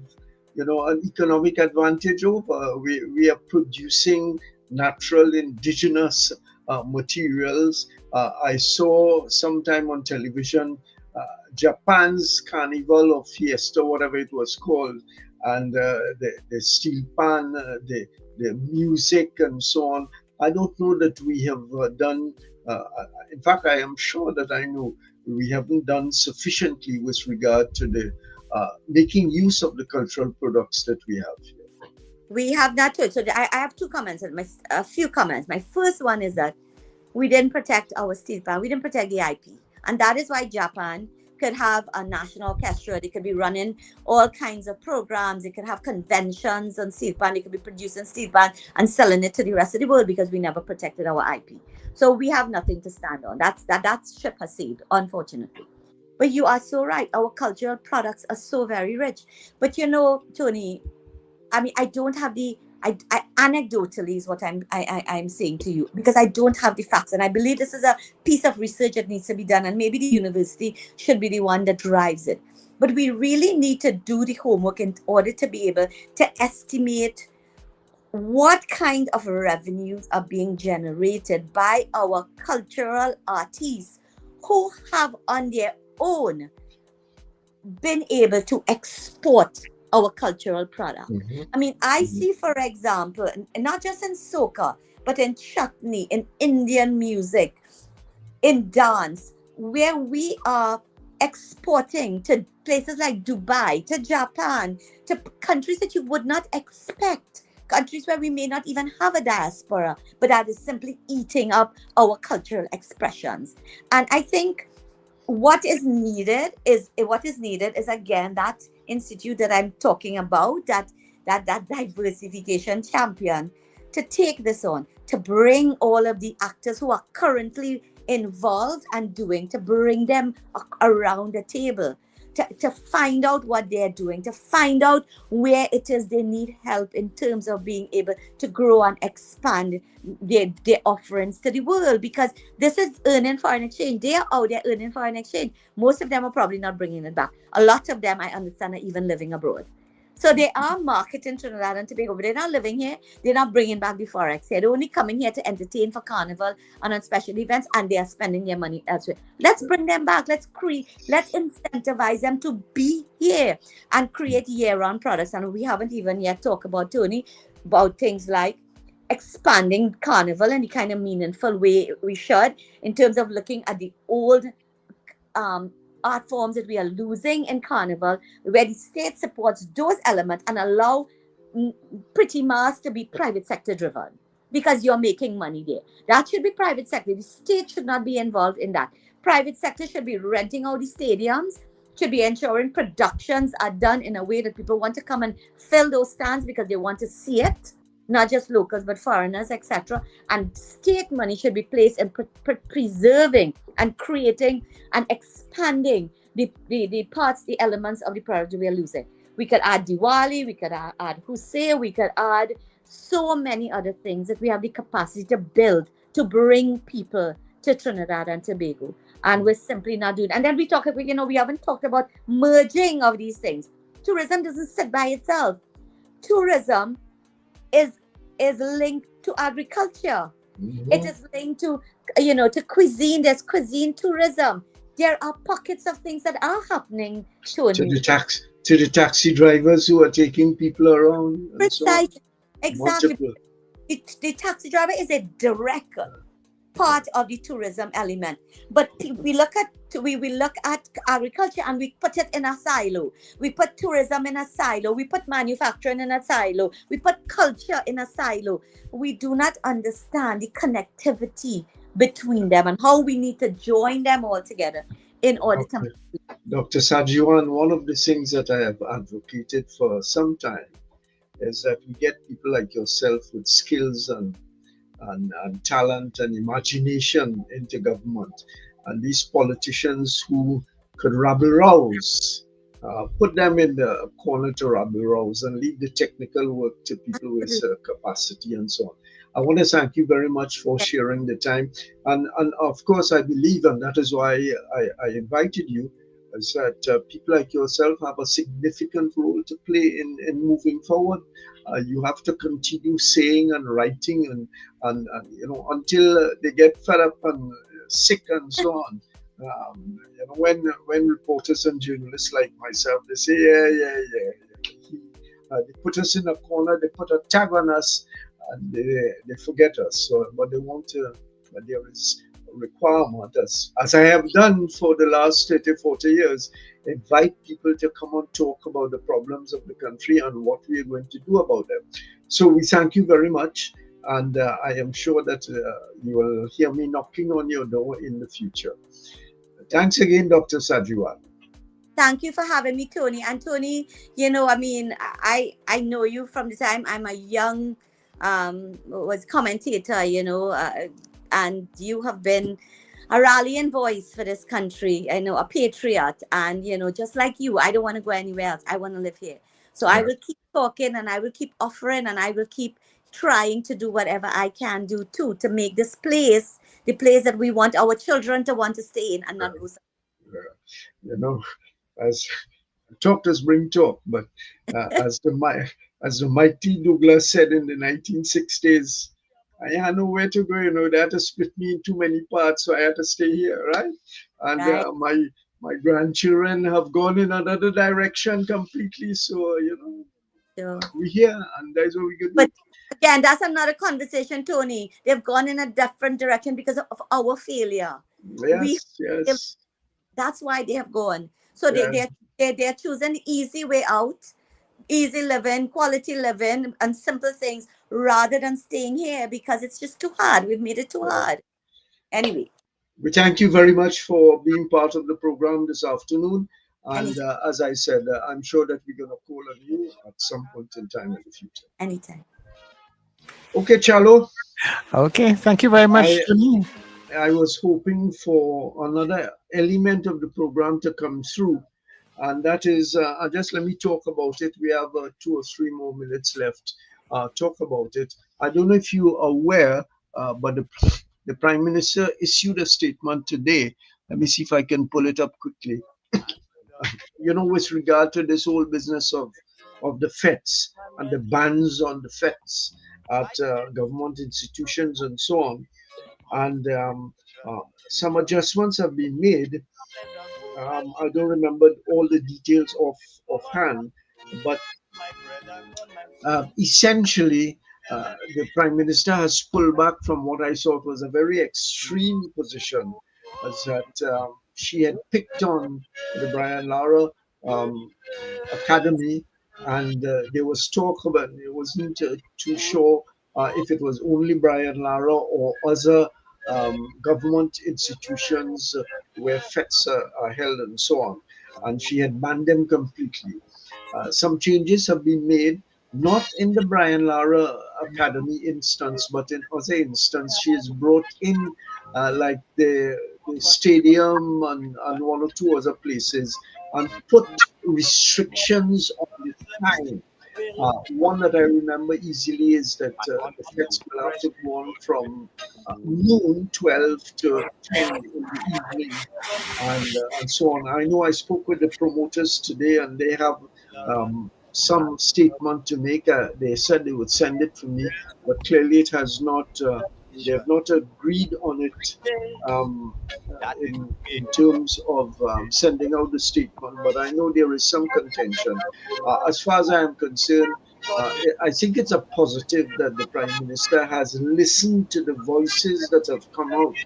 an economic advantage over. We are producing natural indigenous materials. I saw sometime on television Japan's carnival or fiesta, whatever it was called, and the steel pan, the music and so on. I don't know that we have done, in fact, I am sure that I know we haven't done sufficiently with regard to the making use of the cultural products that we have here. We have not. So I have two comments, a few comments. My first one is that we didn't protect our steel pan. We didn't protect the IP. And that is why Japan could have a national orchestra. They could be running all kinds of programs. They could have conventions on steel pan. They could be producing steel pan and selling it to the rest of the world because we never protected our IP. So we have nothing to stand on. That ship has sailed, unfortunately. But you are so right. Our cultural products are so very rich. But Tony, I mean, I don't have I anecdotally is what I'm saying to you, because I don't have the facts, and I believe this is a piece of research that needs to be done, and maybe the university should be the one that drives it. But we really need to do the homework in order to be able to estimate what kind of revenues are being generated by our cultural artists who have on their own been able to export our cultural product. I mean, I see, for example, not just in soca, but in chutney, in Indian music, in dance, where we are exporting to places like Dubai, to Japan, to countries that you would not expect, countries where we may not even have a diaspora, but that is simply eating up our cultural expressions. And I think what is needed is again that institute that I'm talking about, that diversification champion, to take this on, to bring all of the actors who are currently involved and doing, to bring them around the table, to find out what they're doing, to find out where it is they need help in terms of being able to grow and expand their offerings to the world, because this is earning foreign exchange. They are out there earning foreign exchange. Most of them are probably not bringing it back. A lot of them, I understand, are even living abroad. So they are marketing Trinidad and Tobago, but they're not living here. They're not bringing back the forex here. They're only coming here to entertain for carnival and on special events, and they are spending their money elsewhere. Let's bring them back. Let's incentivize them to be here and create year-round products. And we haven't even yet talked about, Tony, about things like expanding carnival in the kind of meaningful way we should, in terms of looking at the old art forms that we are losing in carnival, where the state supports those elements and allow pretty much to be private sector driven, because you're making money there. That should be private sector. The state should not be involved in that. Private sector should be renting out the stadiums, should be ensuring productions are done in a way that people want to come and fill those stands because they want to see it, not just locals but foreigners, etc. And state money should be placed in preserving and creating and expanding the parts, the elements of the product that we are losing. We could add Diwali, we could add Hussein, we could add so many other things that we have the capacity to build, to bring people to Trinidad and Tobago. And we're simply not doing it. And then we haven't talked about merging of these things. Tourism doesn't sit by itself. Tourism is linked to agriculture. It is linked to to cuisine. There's cuisine tourism. There are pockets of things that are happening, Tony. To the to the taxi drivers who are taking people around and so on. Precisely. Exactly. Multiple. The taxi driver is a direct part of the tourism element, but we look at agriculture and we put it in a silo. We put tourism in a silo. We put manufacturing in a silo. We put culture in a silo. We do not understand the connectivity between them and how we need to join them all together in order to. Dr. Sagewan, one of the things that I have advocated for some time is that we get people like yourself with skills and talent and imagination into government, and these politicians who could rabble-rouse, put them in the corner to rabble-rouse and leave the technical work to people with capacity and so on. I want to thank you very much for sharing the time, and of course I believe, and that is why I invited you, is that people like yourself have a significant role to play in moving forward. You have to continue saying and writing and until they get fed up and sick and so on. When reporters and journalists like myself, they say, they put us in a corner, they put a tag on us, and they forget us. So, but they want to, but there is a requirement, as I have done for the last 30, 40 years, invite people to come and talk about the problems of the country and what we are going to do about them. So we thank you very much, and I am sure that you will hear me knocking on your door in the future. Thanks again, Dr. Sagewan. Thank you for having me, Tony. And Tony, I know you from the time I'm a young commentator, and you have been a rallying voice for this country, a patriot, and just like you, I don't want to go anywhere else. I want to live here. So I will keep talking, and I will keep offering, and I will keep trying to do whatever I can do too to make this place the place that we want our children to want to stay in and not go somewhere. As talkers bring talk, but as the mighty Douglas said in the 1960s, I had nowhere to go, they had to split me in too many parts, so I had to stay here, right? And right. My grandchildren have gone in another direction completely, so, sure. We're here, and that's what we can do. But again, that's another conversation, Tony. They've gone in a different direction because of our failure. Yes. That's why they have gone. So they're choosing the easy way out, easy living, quality living, and simple things rather than staying here because it's just too hard. We've made it too hard. Anyway. We thank you very much for being part of the program this afternoon. And as I said, I'm sure that we're going to call on you at some point in time in the future. Anytime. Okay, Chalo. Okay, thank you very much. I was hoping for another element of the program to come through, and that is, just let me talk about it. We have 2 or 3 more minutes left. Talk about it. I don't know if you are aware, but the Prime Minister issued a statement today. Let me see if I can pull it up quickly. With regard to this whole business of the FETs and the bans on the FETs at government institutions and so on. And some adjustments have been made. I don't remember all the details offhand, but essentially, the Prime Minister has pulled back from what I thought was a very extreme position, as that she had picked on the Brian Lara Academy, and there was talk about it wasn't too sure if it was only Brian Lara or other government institutions where FETs are held and so on, and she had banned them completely. Some changes have been made, not in the Brian Lara Academy instance, but in other instance. She has brought in like the stadium and 1 or 2 other places and put restrictions on the time. One that I remember easily is that the FETs will have to go on from noon, 12 to 10 in the evening, and so on. I know I spoke with the promoters today, and they have some statement to make. They said they would send it to me, but clearly it has not They have not agreed on it in terms of sending out the statement, but I know there is some contention. As far as I am concerned, I think it's a positive that the Prime Minister has listened to the voices that have come out,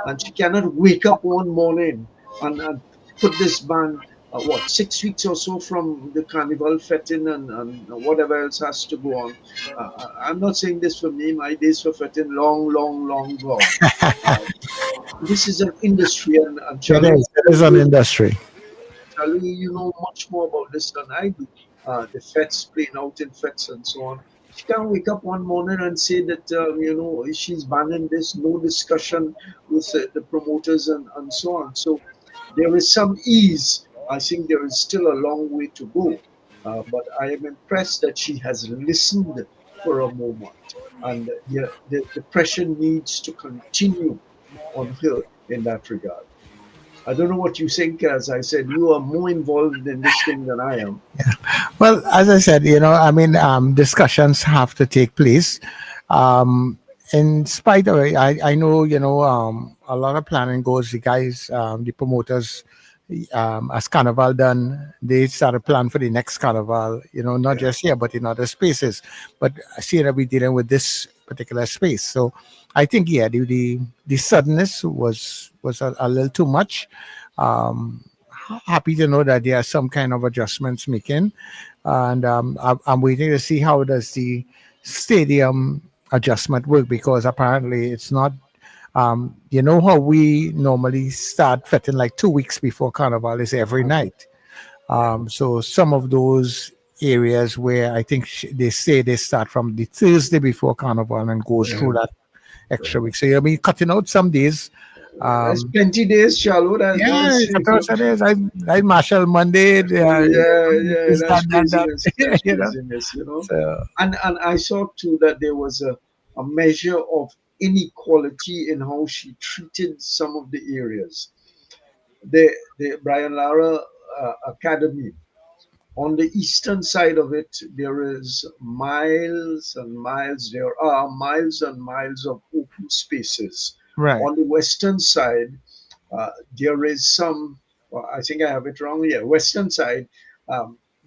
and she cannot wake up one morning and put this ban, 6 weeks or so from the carnival fetting and whatever else has to go on. I'm not saying this for me, my days for fetting long gone. This is an industry, and It is an industry. Charlie, you know much more about this than I do. The fets playing out in fets and so on. She can't wake up one morning and say that she's banning this, no discussion with the promoters and so on. So there is some ease. I think there is still a long way to go, but I am impressed that she has listened for a moment, and the pressure needs to continue on her in that regard. I don't know what you think. As I said, you are more involved in this thing than I am. Well, as I said, discussions have to take place. In spite of it, I know, a lot of planning goes. The guys, the promoters, as Carnival done, they started plan for the next Carnival, not just here, but in other spaces. But I see that we're dealing with this particular space. So I think, the suddenness was a little too much. Happy to know that there are some kind of adjustments making. And I'm waiting to see how does the stadium adjustment work, because apparently it's not, how we normally start fitting like 2 weeks before Carnival is every night. So some of those areas where I think they say they start from the Thursday before Carnival and goes through that extra week. So you'll be cutting out some days. There's plenty days, Charlo. I Marshall Monday. That's craziness, So, and I saw too that there was a measure of inequality in how she treated some of the areas. The Brian Lara Academy, on the eastern side of it, there is miles and miles. There are miles and miles of open spaces. Right. On the western side, there is some. I think I have it wrong here. Western side,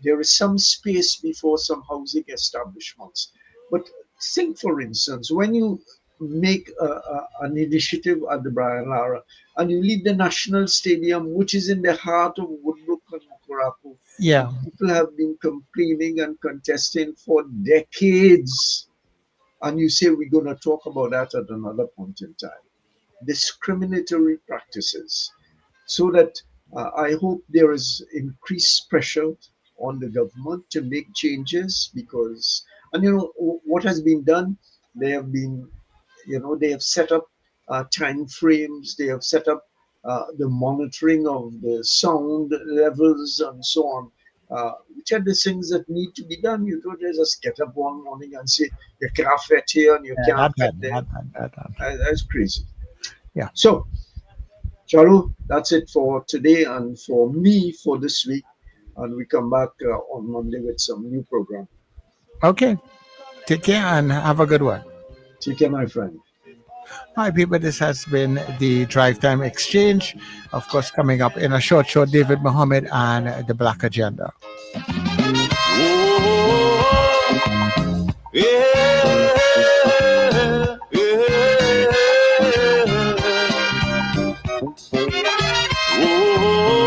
there is some space before some housing establishments. But think, for instance, when you make an initiative at the Brian Lara and you leave the National Stadium, which is in the heart of Woodbrook and Mokorapo, people have been complaining and contesting for decades. And you say we're going to talk about that at another point in time. Discriminatory practices. So that I hope there is increased pressure on the government to make changes, because, what has been done, they have set up time frames, they have set up the monitoring of the sound levels and so on, which are the things that need to be done. You don't just get up one morning and say, you can't fit here and you can't fit there. That's crazy. Yeah. So, Charu, that's it for today and for me for this week. And we come back on Monday with some new program. Okay. Take care and have a good one. Take care, my friend. Hi, people. This has been the Drive Time Exchange. Of course, coming up in a short, David Muhammad and the Black Agenda. Oh,